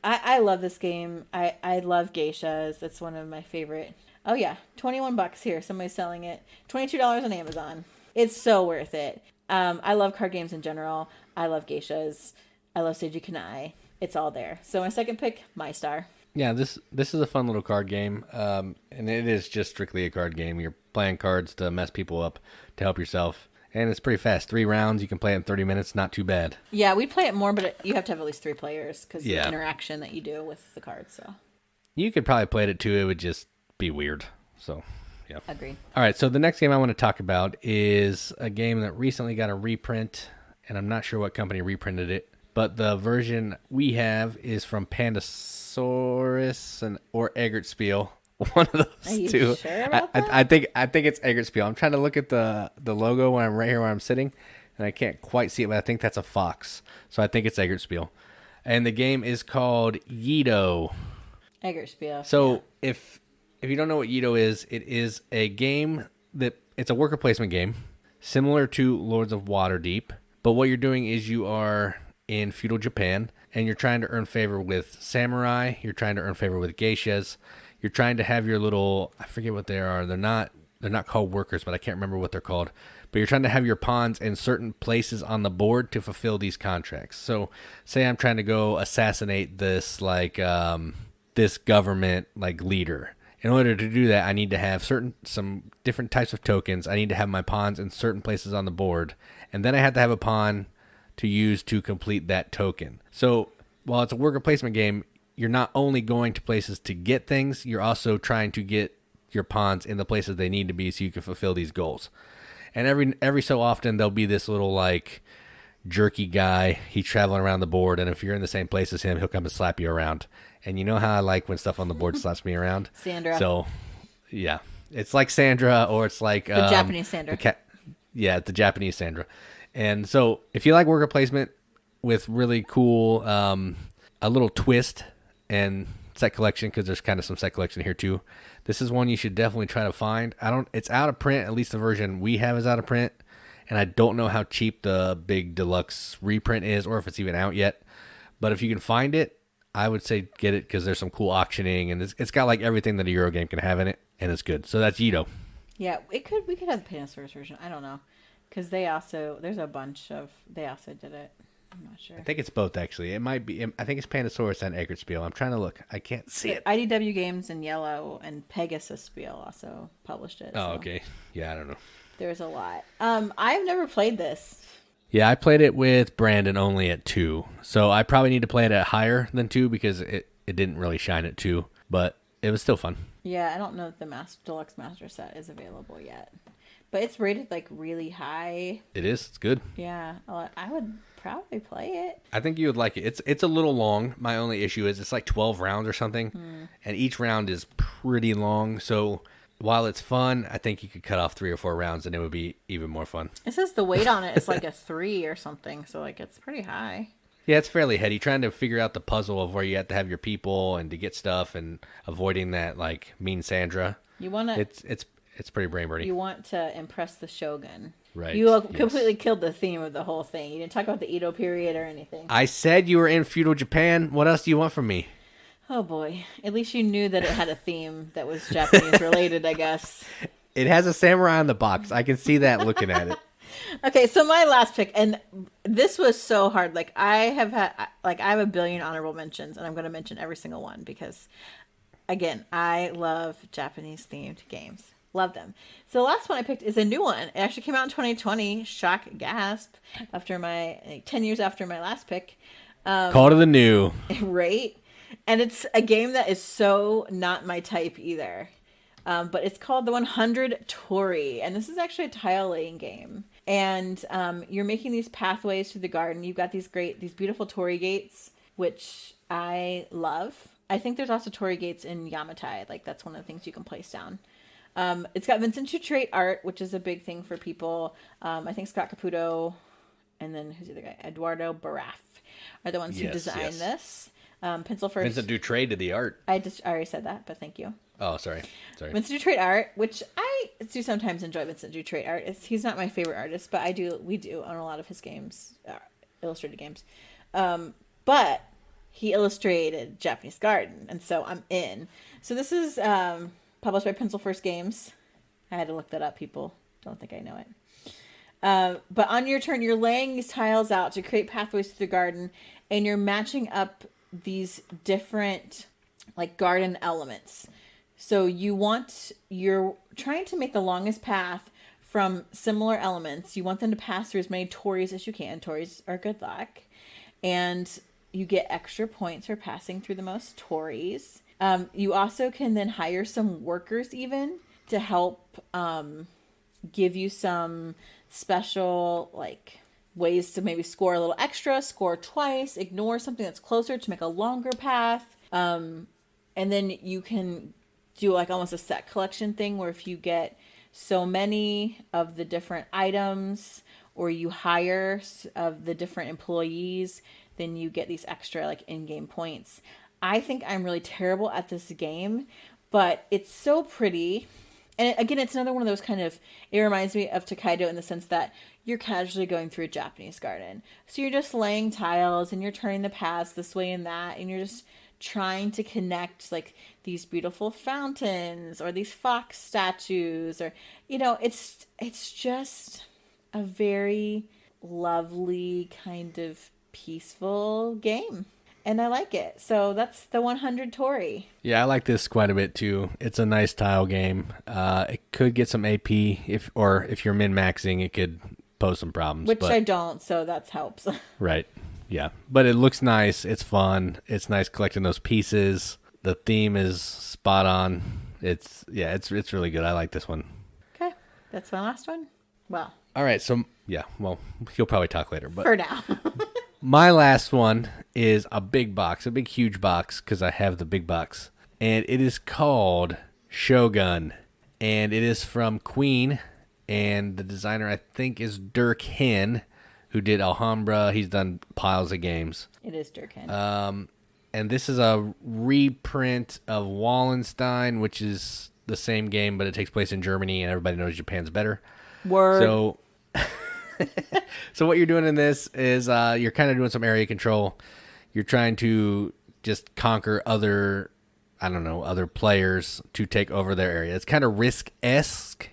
[SPEAKER 1] I love this game. I love geishas. It's one of my favorite. Oh yeah, $21 here. Somebody's selling it. $22 on Amazon. It's so worth it. I love card games in general. I love geishas. I love Seiji Kanai. It's all there. So my second pick, Mai Star.
[SPEAKER 2] Yeah, this is a fun little card game, and it is just strictly a card game. You're playing cards to mess people up, to help yourself. And it's pretty fast. 3 rounds. You can play it in 30 minutes. Not too bad.
[SPEAKER 1] Yeah, we'd play it more, but you have to have at least 3 players because the interaction that you do with the cards. So
[SPEAKER 2] you could probably play it at 2. It would just be weird. So, yeah.
[SPEAKER 1] Agreed.
[SPEAKER 2] All right, so the next game I want to talk about is a game that recently got a reprint, and I'm not sure what company reprinted it, but the version we have is from Pandasaurus or Eggertspiel. One of those two.
[SPEAKER 1] Sure about that?
[SPEAKER 2] I think it's Eggertspiel. I'm trying to look at the logo when I'm right here where I'm sitting, and I can't quite see it, but I think that's a fox. So I think it's Eggertspiel. And the game is called Yedo.
[SPEAKER 1] Eggertspiel.
[SPEAKER 2] So if you don't know what Yedo is, it is a game it's a worker placement game, similar to Lords of Waterdeep. But what you're doing is you are in feudal Japan, and you're trying to earn favor with samurai. You're trying to earn favor with geishas. You're trying to have your little, I forget what they are. They're not called workers, but I can't remember what they're called. But you're trying to have your pawns in certain places on the board to fulfill these contracts. So say I'm trying to go assassinate this this government leader. In order to do that, I need to have some different types of tokens. I need to have my pawns in certain places on the board. And then I have to have a pawn to use to complete that token. So while it's a worker placement game, you're not only going to places to get things, you're also trying to get your pawns in the places they need to be so you can fulfill these goals. And every so often there'll be this little like jerky guy. He's traveling around the board, and if you're in the same place as him, he'll come and slap you around. And you know how I like when stuff on the board slaps me around?
[SPEAKER 1] Sandra.
[SPEAKER 2] So, yeah. It's like Sandra, or it's like...
[SPEAKER 1] the Japanese Sandra.
[SPEAKER 2] The Japanese Sandra. And so, if you like worker placement with really cool, a little twist and set collection, because there's kind of some set collection here too, this is one you should definitely try to find. It's out of print, at least the version we have is out of print, and I don't know how cheap the big deluxe reprint is, or if it's even out yet. But if you can find it, I would say get it, because there's some cool auctioning, and it's got like everything that a Euro game can have in it, and it's good. So that's Yedo.
[SPEAKER 1] Yeah, we could have the Panasonic version. I don't know, because they also did it. I'm not sure.
[SPEAKER 2] I think it's both, actually. It might be. I think it's Panasonic and Egert Spiel. I'm trying to look. I can't see it.
[SPEAKER 1] IDW Games in yellow and Pegasus Spiel also published it.
[SPEAKER 2] Oh, okay. Yeah, I don't know.
[SPEAKER 1] There's a lot. I've never played this.
[SPEAKER 2] Yeah, I played it with Brandon only at 2. So I probably need to play it at higher than 2 because it didn't really shine at 2. But it was still fun.
[SPEAKER 1] Yeah, I don't know if the Deluxe Master Set is available yet. But it's rated like really high.
[SPEAKER 2] It is. It's good.
[SPEAKER 1] Yeah, I would probably play it.
[SPEAKER 2] I think you would like it. It's a little long. My only issue is it's like 12 rounds or something. And each round is pretty long. So while it's fun, I think you could cut off 3 or 4 rounds and it would be even more fun.
[SPEAKER 1] It says the weight on it is like a 3 or something. So like it's pretty high.
[SPEAKER 2] Yeah, it's fairly heady. Trying to figure out the puzzle of where you have to have your people and to get stuff and avoiding that like mean Sandra.
[SPEAKER 1] You want to...
[SPEAKER 2] It's pretty brain-burning.
[SPEAKER 1] You want to impress the Shogun.
[SPEAKER 2] Right.
[SPEAKER 1] You completely killed the theme of the whole thing. You didn't talk about the Edo period or anything.
[SPEAKER 2] I said you were in feudal Japan. What else do you want from me?
[SPEAKER 1] Oh, boy. At least you knew that it had a theme that was Japanese-related, I guess.
[SPEAKER 2] It has a samurai on the box. I can see that looking at it.
[SPEAKER 1] Okay, so my last pick, and this was so hard. Like, I have a billion honorable mentions, and I'm going to mention every single one because, again, I love Japanese-themed games. Love them. So the last one I picked is a new one. It actually came out in 2020. Shock, gasp. After 10 years after my last pick.
[SPEAKER 2] Call to the new.
[SPEAKER 1] Right? And it's a game that is so not my type either. But it's called the 100 Torii. And this is actually a tile laying game. And you're making these pathways through the garden. You've got these beautiful Torii gates, which I love. I think there's also Torii gates in Yamatai. Like, that's one of the things you can place down. It's got Vincent Dutrait art, which is a big thing for people. I think Scott Caputo and then who's the other guy? Eduardo Baraf are the ones who designed this. Pencil first.
[SPEAKER 2] Vincent Dutrait did the art.
[SPEAKER 1] I already said that, but thank you.
[SPEAKER 2] Oh, sorry.
[SPEAKER 1] Vincent Dutrait art, which I do sometimes enjoy Vincent Dutrait art. He's not my favorite artist, but we do own a lot of his games, illustrated games. But he illustrated Japanese Garden, and so I'm in. So this is published by Pencil First Games. I had to look that up. People don't think I know it. But on your turn, you're laying these tiles out to create pathways through the garden, and you're matching up these different like garden elements. So you're trying to make the longest path from similar elements. You want them to pass through as many Tories as you can. Tories are good luck. And you get extra points for passing through the most Tories. You also can then hire some workers even to help give you some special like ways to maybe score a little extra, score twice, ignore something that's closer to make a longer path. And then you can do like almost a set collection thing where if you get so many of the different items or you hire of the different employees, then you get these extra like in-game points. I think I'm really terrible at this game, but it's so pretty. And again, it's another one of those it reminds me of Tokaido in the sense that you're casually going through a Japanese garden. So you're just laying tiles and you're turning the paths this way and that, and you're just trying to connect like these beautiful fountains or these fox statues or, it's just a very lovely kind of peaceful game. And I like it. So that's the 100 Torii.
[SPEAKER 2] Yeah, I like this quite a bit too. It's a nice tile game. It could get some AP if you're min-maxing, it could pose some problems.
[SPEAKER 1] Which I don't, so that helps.
[SPEAKER 2] Right. Yeah. But it looks nice. It's fun. It's nice collecting those pieces. The theme is spot on. It's really good. I like this one.
[SPEAKER 1] Okay, that's my last one. Well.
[SPEAKER 2] All right, so yeah, well, you'll probably talk later, but
[SPEAKER 1] for now.
[SPEAKER 2] my last one is a big box, a big huge box, because I have the big box, and it is called Shogun, and it is from Queen, and the designer I think is Dirk Hen, who did Alhambra. He's done piles of games.
[SPEAKER 1] It is Dirk Hen.
[SPEAKER 2] And this is a reprint of Wallenstein, which is the same game, but it takes place in Germany, and everybody knows Japan's better.
[SPEAKER 1] Word.
[SPEAKER 2] So what you're doing in this is you're kind of doing some area control. You're trying to just conquer other players to take over their area. It's kind of Risk-esque,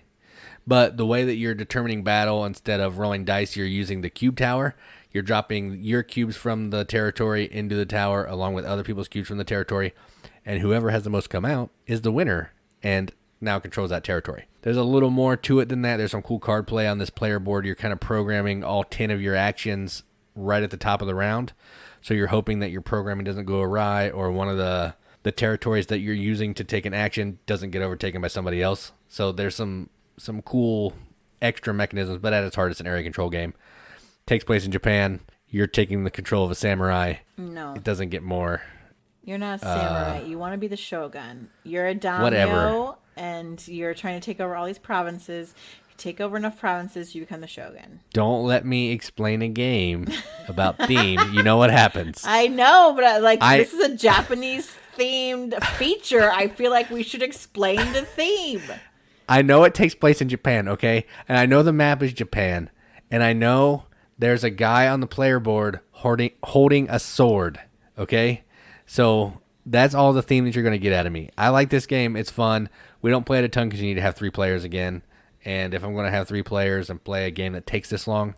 [SPEAKER 2] but the way that you're determining battle, instead of rolling dice, you're using the cube tower. You're dropping your cubes from the territory into the tower along with other people's cubes from the territory, and whoever has the most come out is the winner and now controls that territory. There's a little more to it than that. There's some cool card play on this player board. You're kind of programming all 10 of your actions right at the top of the round. So you're hoping that your programming doesn't go awry, or one of the territories that you're using to take an action doesn't get overtaken by somebody else. So there's some cool extra mechanisms, but at its heart, it's an area control game. Takes place in Japan. You're taking the control of a samurai.
[SPEAKER 1] No.
[SPEAKER 2] It doesn't get more.
[SPEAKER 1] You're not a samurai. You want to be the shogun. You're a daimyo,
[SPEAKER 2] whatever.
[SPEAKER 1] And you're trying to take over all these provinces. You take over enough provinces, you become the shogun.
[SPEAKER 2] Don't let me explain a game about theme. You know what happens.
[SPEAKER 1] I know, but this is a Japanese themed feature. I feel like we should explain the theme.
[SPEAKER 2] I know it takes place in Japan, okay? And I know the map is Japan. And I know there's a guy on the player board holding a sword, okay? So that's all the theme that you're going to get out of me. I like this game. It's fun. We don't play it a ton because you need to have 3 players again. And if I'm going to have 3 players and play a game that takes this long,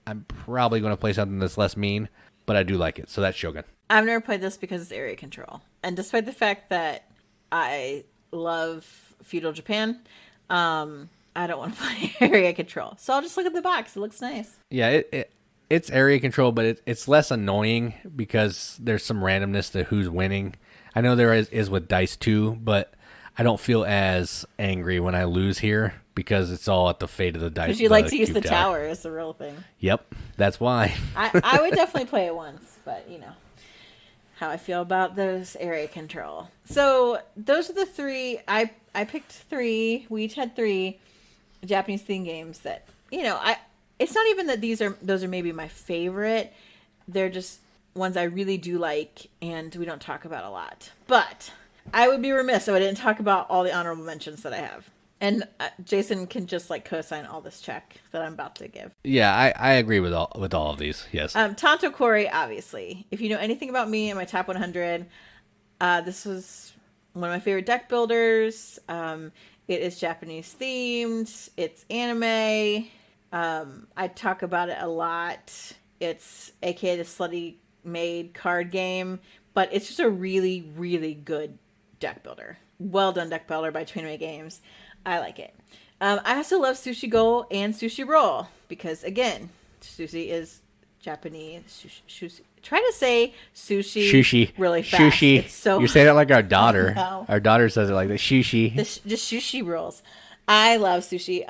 [SPEAKER 2] I'm probably going to play something that's less mean. But I do like it. So that's Shogun.
[SPEAKER 1] I've never played this because it's area control. And despite the fact that I love feudal Japan, I don't want to play area control. So I'll just look at the box. It looks nice.
[SPEAKER 2] Yeah, it's area control, but it's less annoying because there's some randomness to who's winning. I know there is with dice too, but I don't feel as angry when I lose here because it's all at the fate of the dice.
[SPEAKER 1] Because you like to use the tower is the real thing.
[SPEAKER 2] Yep, that's why.
[SPEAKER 1] I would definitely play it once, but you know how I feel about those area control. So those are the 3. I picked 3. We each had 3 Japanese theme games that, you know, it's not even that those are maybe my favorite. They're just ones I really do like and we don't talk about a lot. But I would be remiss if I didn't talk about all the honorable mentions that I have. And Jason can just co-sign all this check that I'm about to give.
[SPEAKER 2] Yeah, I agree with all of these. Yes.
[SPEAKER 1] Tanto, Cuore, obviously. If you know anything about me and my top 100, this was one of my favorite deck builders. It is Japanese themed. It's anime. I talk about it a lot. It's aka the slutty maid card game, but it's just a really, really good deck builder. Well done deck builder by Twinway Games. I like it. I also love Sushi Go and Sushi Roll because, again, sushi is Japanese. Sushi. Try to say sushi really fast.
[SPEAKER 2] Sushi.
[SPEAKER 1] It's so
[SPEAKER 2] you say that like our daughter.
[SPEAKER 1] No.
[SPEAKER 2] Our daughter says it like the sushi.
[SPEAKER 1] Just sushi rolls. I love sushi.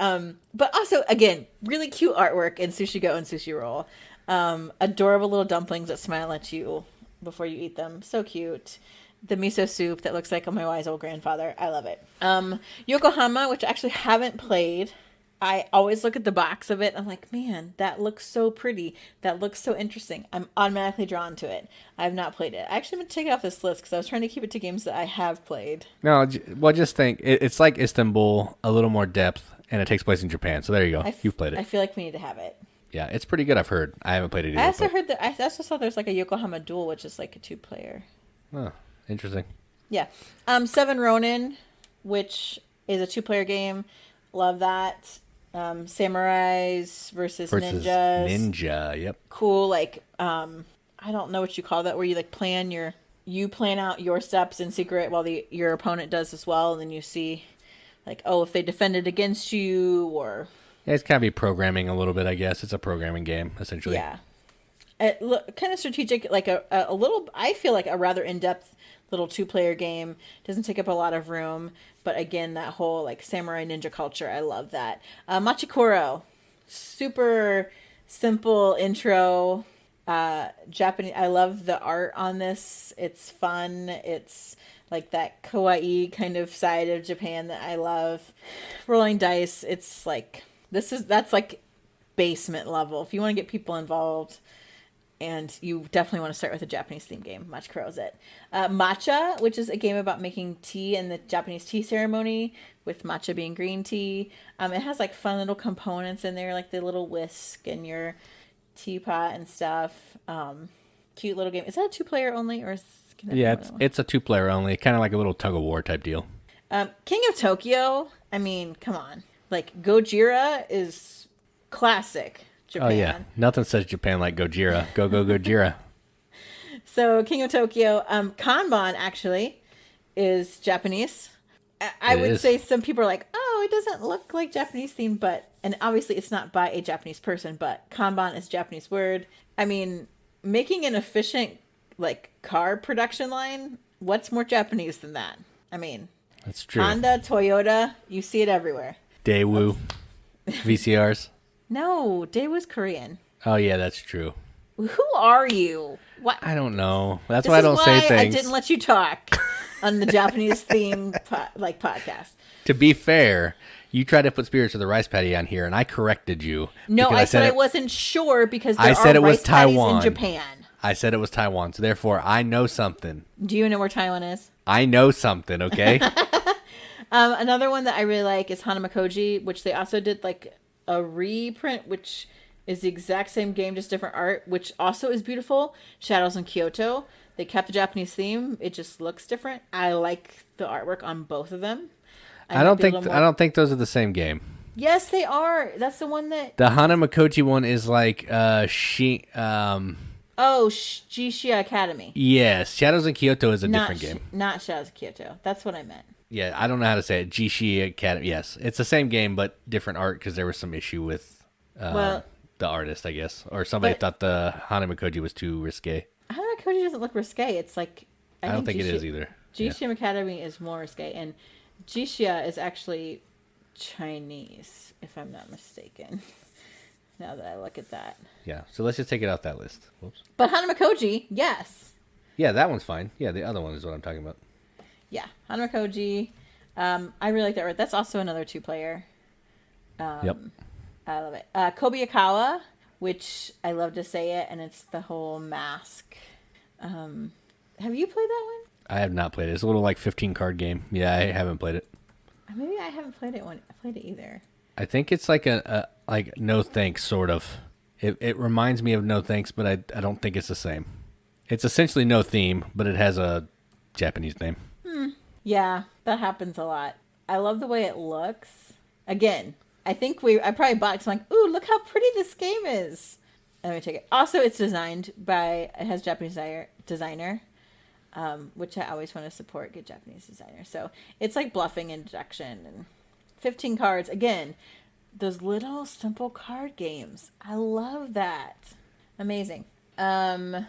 [SPEAKER 1] But also, again, really cute artwork in Sushi Go and Sushi Roll. Adorable little dumplings that smile at you before you eat them. So cute. The miso soup that looks like my wise old grandfather. I love it. Yokohama, which I actually haven't played. I always look at the box of it. I'm like, man, that looks so pretty. That looks so interesting. I'm automatically drawn to it. I have not played it. I actually been taking off this list because I was trying to keep it to games that I have played.
[SPEAKER 2] No, well, just think. It's like Istanbul, a little more depth, and it takes place in Japan. So there you go. You've played it.
[SPEAKER 1] I feel like we need to have it.
[SPEAKER 2] Yeah, it's pretty good, I've heard. I haven't played it either.
[SPEAKER 1] I also heard that. I also saw there's a Yokohama Duel, which is a 2-player.
[SPEAKER 2] Oh, interesting.
[SPEAKER 1] Yeah. 7 Ronin, which is a 2-player game. Love that. Samurais versus ninjas.
[SPEAKER 2] Ninja, yep.
[SPEAKER 1] Cool, I don't know what you call that, where you plan out your steps in secret while your opponent does as well, and then you see if they defended against you or...
[SPEAKER 2] Yeah, it's kind of be programming a little bit, I guess. It's a programming game, essentially.
[SPEAKER 1] Yeah. Kind of strategic, a little, I feel like a rather in-depth little 2-player game. Doesn't take up a lot of room, but again, that whole like samurai ninja culture, I love that. Machi Koro, super simple intro. Japanese. I love the art on this. It's fun. It's like that kawaii kind of side of Japan that I love. Rolling dice. It's like that's like basement level. If you want to get people involved, and you definitely want to start with a Japanese theme game, Machi Kuro's it. Matcha, which is a game about making tea and the Japanese tea ceremony, with matcha being green tea. It has like fun little components in there, like the little whisk and your teapot and stuff. Cute little game. Is that a 2-player only, or
[SPEAKER 2] it's a 2-player only, kind of like a little tug of war type deal.
[SPEAKER 1] King of Tokyo. I mean, come on, like Gojira is classic Japan.
[SPEAKER 2] Oh yeah, nothing says Japan like Gojira. Go Gojira.
[SPEAKER 1] So King of Tokyo, Kanban actually is Japanese. I would say some people are like, oh, it doesn't look like Japanese themed, and obviously it's not by a Japanese person, but Kanban is a Japanese word. I mean, making an efficient like car production line, what's more Japanese than that? I mean,
[SPEAKER 2] that's true.
[SPEAKER 1] Honda, Toyota, you see it everywhere.
[SPEAKER 2] Daewoo, VCRs.
[SPEAKER 1] No, Daewoo's Korean.
[SPEAKER 2] Oh yeah, that's true.
[SPEAKER 1] Who are you? What?
[SPEAKER 2] I don't know. That's why I don't say things.
[SPEAKER 1] I didn't let you talk on the Japanese theme podcast.
[SPEAKER 2] To be fair, you tried to put Spirits of the Rice Patty on here, and I corrected you.
[SPEAKER 1] No, I said I wasn't sure because there
[SPEAKER 2] are rice patties
[SPEAKER 1] in Japan.
[SPEAKER 2] I said it was Taiwan, so therefore I know something.
[SPEAKER 1] Do you know where Taiwan is?
[SPEAKER 2] I know something, okay?
[SPEAKER 1] Another one that I really like is Hanamakoji, which they also did like a reprint, which is the exact same game, just different art, which also is beautiful. Shadows in Kyoto. They kept the Japanese theme. It just looks different. I like the artwork on both of them.
[SPEAKER 2] I don't think those are the same game.
[SPEAKER 1] Yes, they are. That's the one that
[SPEAKER 2] the Hanamakoji one is like
[SPEAKER 1] Jishia Academy.
[SPEAKER 2] Yes, Shadows in Kyoto is a different game.
[SPEAKER 1] Not Shadows in Kyoto. That's what I meant.
[SPEAKER 2] Yeah, I don't know how to say it. Jishia Academy. Yes, it's the same game but different art because there was some issue with the artist, I guess, or somebody thought the Hanamakoji was too risque.
[SPEAKER 1] Hanamakoji doesn't look risque. It's like
[SPEAKER 2] I don't think it is either.
[SPEAKER 1] Jishia Academy is more risque, and Jishia is actually Chinese, if I'm not mistaken. Now that I look at that.
[SPEAKER 2] Yeah, so let's just take it off that list. Whoops.
[SPEAKER 1] But Hanamakoji, yes.
[SPEAKER 2] Yeah, that one's fine. Yeah, the other one is what I'm talking about.
[SPEAKER 1] Yeah, Hanamakoji. I really like that art. That's also another 2-player.
[SPEAKER 2] Yep.
[SPEAKER 1] I love it. Kobayakawa, which I love to say it, and it's the whole mask. Have you played that one?
[SPEAKER 2] I have not played it. It's a little like 15-card game. Yeah, I haven't played it.
[SPEAKER 1] Maybe I haven't played it either.
[SPEAKER 2] I think it's like a like No Thanks sort of. It reminds me of No Thanks, but I don't think it's the same. It's essentially No Theme, but it has a Japanese name.
[SPEAKER 1] Yeah, that happens a lot. I love the way it looks. Again, I probably bought it because I'm like, ooh, look how pretty this game is. Let me take it. Also, it has Japanese designer, which I always want to support, good Japanese designers. So it's like bluffing and deduction and 15 cards. Again, those little simple card games. I love that. Amazing. Kanagawa,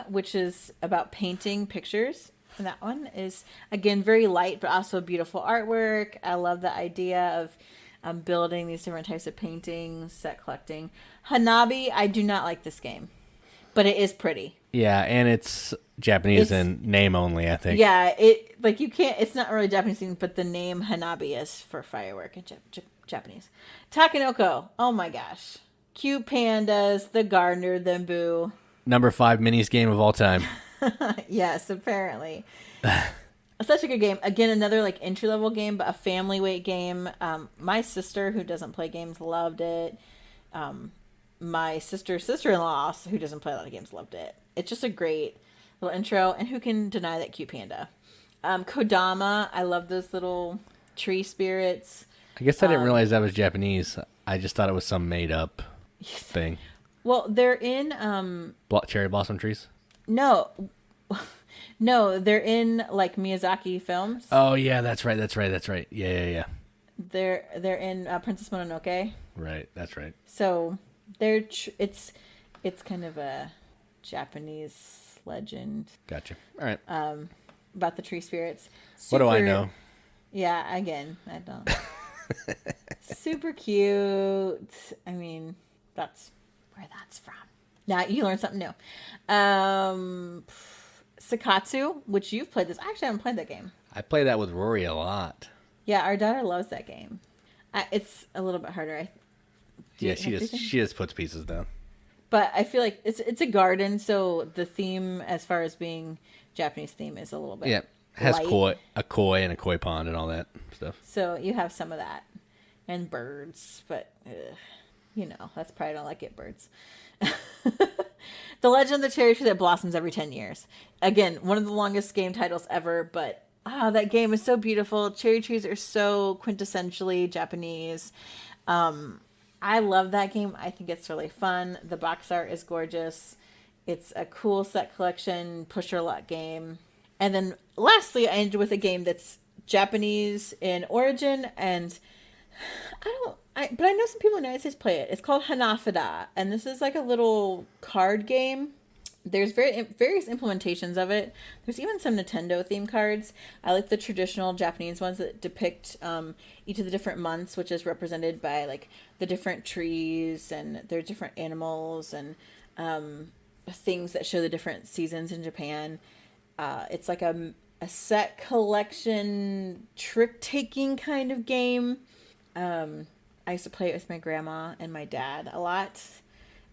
[SPEAKER 1] which is about painting pictures. And that one is, again, very light, but also beautiful artwork. I love the idea of building these different types of paintings, set collecting. Hanabi, I do not like this game, but it is pretty.
[SPEAKER 2] Yeah, and it's Japanese in name only, I think.
[SPEAKER 1] Yeah, it's not really Japanese thing, but the name Hanabi is for firework in Japanese. Takenoko, oh my gosh. Cute pandas, the gardener, the boo.
[SPEAKER 2] Number 5 minis game of all time.
[SPEAKER 1] Yes, apparently. Such a good game. Again, another like entry level game, but a family weight game. My sister, who doesn't play games, loved it. My sister-in-law, who doesn't play a lot of games, loved it. It's just a great little intro, and who can deny that cute panda? Kodama, I love those little tree spirits.
[SPEAKER 2] I guess I didn't realize that was Japanese. I just thought it was some made up thing.
[SPEAKER 1] Well, they're in
[SPEAKER 2] cherry blossom trees.
[SPEAKER 1] No, they're in like Miyazaki films.
[SPEAKER 2] Oh yeah, that's right. Yeah.
[SPEAKER 1] They're in Princess Mononoke.
[SPEAKER 2] Right, that's right.
[SPEAKER 1] So it's kind of a Japanese legend.
[SPEAKER 2] Gotcha. All right.
[SPEAKER 1] About the tree spirits.
[SPEAKER 2] What do I know?
[SPEAKER 1] Yeah, again, I don't. Super cute. I mean, that's where that's from. Now you learn something new. Seikatsu, which you've played this. I actually haven't played that game.
[SPEAKER 2] I play that with Rory a lot.
[SPEAKER 1] Yeah, our daughter loves that game. It's a little bit harder.
[SPEAKER 2] She just puts pieces down.
[SPEAKER 1] But I feel like it's a garden, so the theme, as far as being Japanese theme, is a little bit
[SPEAKER 2] it has
[SPEAKER 1] light.
[SPEAKER 2] a koi and a koi pond and all that stuff.
[SPEAKER 1] So you have some of that. And birds, but that's probably don't like it, birds. The Legend of the Cherry Tree That Blossoms Every 10 Years. Again, one of the longest game titles ever, but that game is so beautiful. Cherry trees are so quintessentially Japanese. I love that game. I think it's really fun. The box art is gorgeous. It's a cool set collection, push your luck game. And then lastly, I ended with a game that's Japanese in origin, and but I know some people in the United States play it. It's called Hanafuda, and this is like a little card game. There's various implementations of it. There's even some Nintendo themed cards. I like the traditional Japanese ones that depict each of the different months, which is represented by like the different trees and their different animals and things that show the different seasons in Japan. It's like a set collection trick-taking kind of game. I used to play it with my grandma and my dad a lot.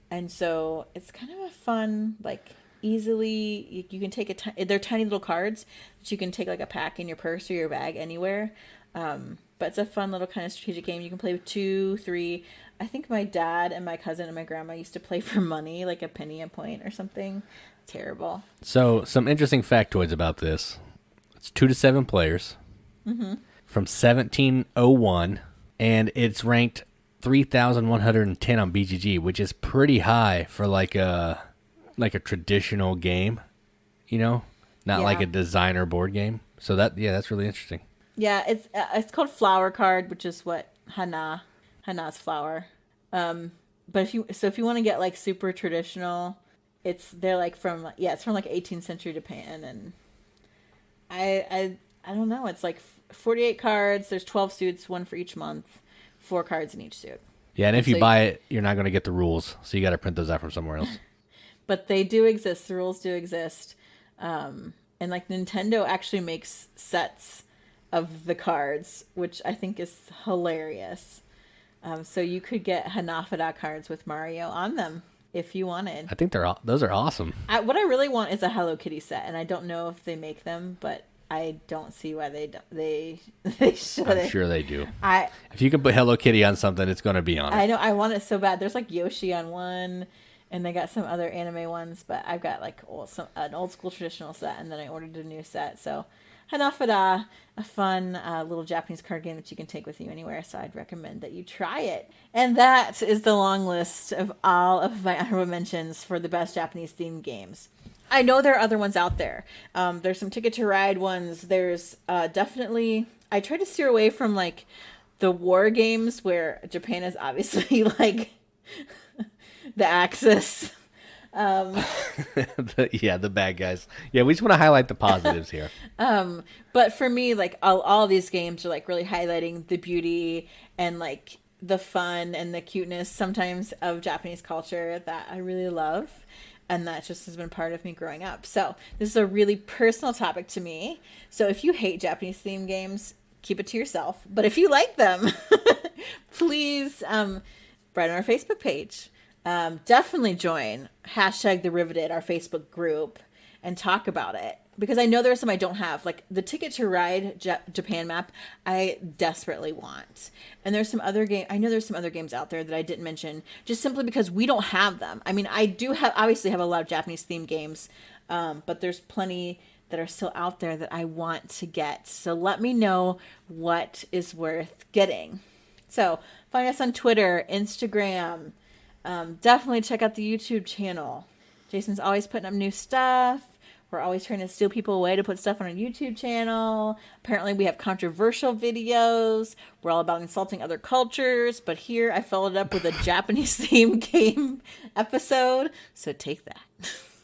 [SPEAKER 1] And so it's kind of a fun, like, easily, you can take they're tiny little cards that you can take like a pack in your purse or your bag anywhere. But it's a fun little kind of strategic game. You can play with 2, 3. I think my dad and my cousin and my grandma used to play for money, like a penny a point or something. Terrible.
[SPEAKER 2] So some interesting factoids about this. It's 2 to 7 players from 1701, and it's ranked 3,110 on BGG, which is pretty high for like a traditional game, not like a designer board game. So that's really interesting.
[SPEAKER 1] Yeah, it's called Flower Card, which is what Hana's flower. But if you want to get like super traditional, they're like from like 18th century Japan, and I don't know, it's like 48 cards. There's 12 suits, one for each month. 4 cards in each suit.
[SPEAKER 2] Yeah, and if you buy it, you're not going to get the rules, so you got to print those out from somewhere else.
[SPEAKER 1] But they do exist. The rules do exist. And like Nintendo actually makes sets of the cards, which I think is hilarious. So you could get Hanafuda cards with Mario on them if you wanted.
[SPEAKER 2] I think those are awesome.
[SPEAKER 1] What I really want is a Hello Kitty set, and I don't know if they make them, but I don't see why they should.
[SPEAKER 2] I'm sure they do. If you can put Hello Kitty on something, it's going to be on it.
[SPEAKER 1] I know. I want it so bad. There's like Yoshi on one, and they got some other anime ones, but I've got like an old school traditional set, and then I ordered a new set. So Hanafuda, a fun little Japanese card game that you can take with you anywhere. So I'd recommend that you try it. And that is the long list of all of my honorable mentions for the best Japanese themed games. I know there are other ones out there. There's some Ticket to Ride ones. There's definitely... I try to steer away from, like, the war games where Japan is obviously, like, the Axis.
[SPEAKER 2] The bad guys. Yeah, we just want to highlight the positives here.
[SPEAKER 1] But for me, like, all these games are, like, really highlighting the beauty and, like, the fun and the cuteness sometimes of Japanese culture that I really love. And that just has been part of me growing up. So this is a really personal topic to me. So if you hate Japanese themed games, keep it to yourself. But if you like them, please write on our Facebook page. Definitely join #TheRiveted, our Facebook group, and talk about it. Because I know there are some I don't have. Like the Ticket to Ride Japan map, I desperately want. And there's some other I know there's some other games out there that I didn't mention, just simply because we don't have them. I mean, I do obviously have a lot of Japanese themed games, but there's plenty that are still out there that I want to get. So let me know what is worth getting. So find us on Twitter, Instagram. Definitely check out the YouTube channel. Jason's always putting up new stuff. We're always trying to steal people away to put stuff on our YouTube channel. Apparently we have controversial videos. We're all about insulting other cultures. But here I followed up with a Japanese themed game episode. So take that.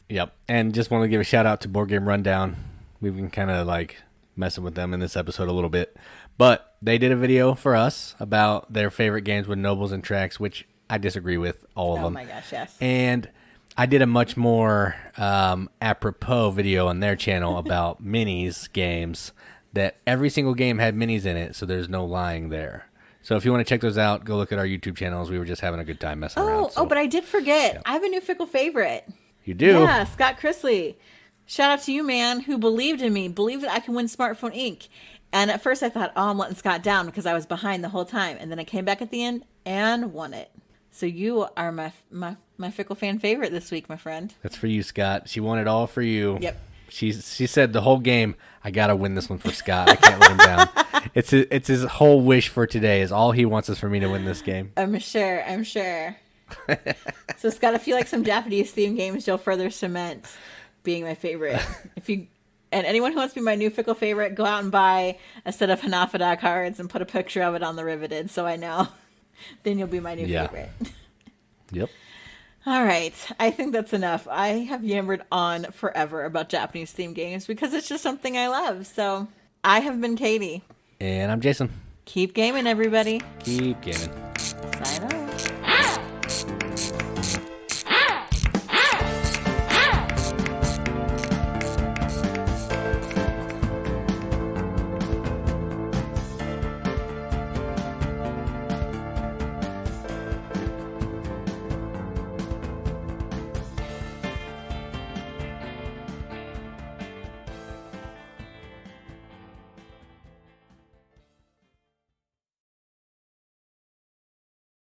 [SPEAKER 2] Yep. And just want to give a shout out to Board Game Rundown. We've been kind of like messing with them in this episode a little bit. But they did a video for us about their favorite games with nobles and tracks, which I disagree with all of them.
[SPEAKER 1] Oh my gosh, yes.
[SPEAKER 2] And I did a much more apropos video on their channel about minis games, that every single game had minis in it, so there's no lying there. So if you want to check those out, go look at our YouTube channels. We were just having a good time messing around.
[SPEAKER 1] Oh, but I did forget. Yeah. I have a new fickle favorite.
[SPEAKER 2] You do?
[SPEAKER 1] Yeah, Scott Chrisley. Shout out to you, man, who believed in me, believed that I can win Smartphone Inc. And at first I thought, I'm letting Scott down because I was behind the whole time. And then I came back at the end and won it. So you are my fickle fan favorite this week, my friend.
[SPEAKER 2] That's for you, Scott. She won it all for you.
[SPEAKER 1] Yep.
[SPEAKER 2] She said the whole game, I got to win this one for Scott. I can't let him down. It's his whole wish for today is all he wants is for me to win this game.
[SPEAKER 1] I'm sure. So, Scott, if you like some Japanese themed games, you'll further cement being my favorite. And anyone who wants to be my new fickle favorite, go out and buy a set of Hanafuda cards and put a picture of it on the Riveted so I know. Then you'll be my new favorite.
[SPEAKER 2] Yep.
[SPEAKER 1] All right. I think that's enough. I have yammered on forever about Japanese themed games because it's just something I love. So I have been Katie.
[SPEAKER 2] And I'm Jason.
[SPEAKER 1] Keep gaming, everybody.
[SPEAKER 2] Keep gaming.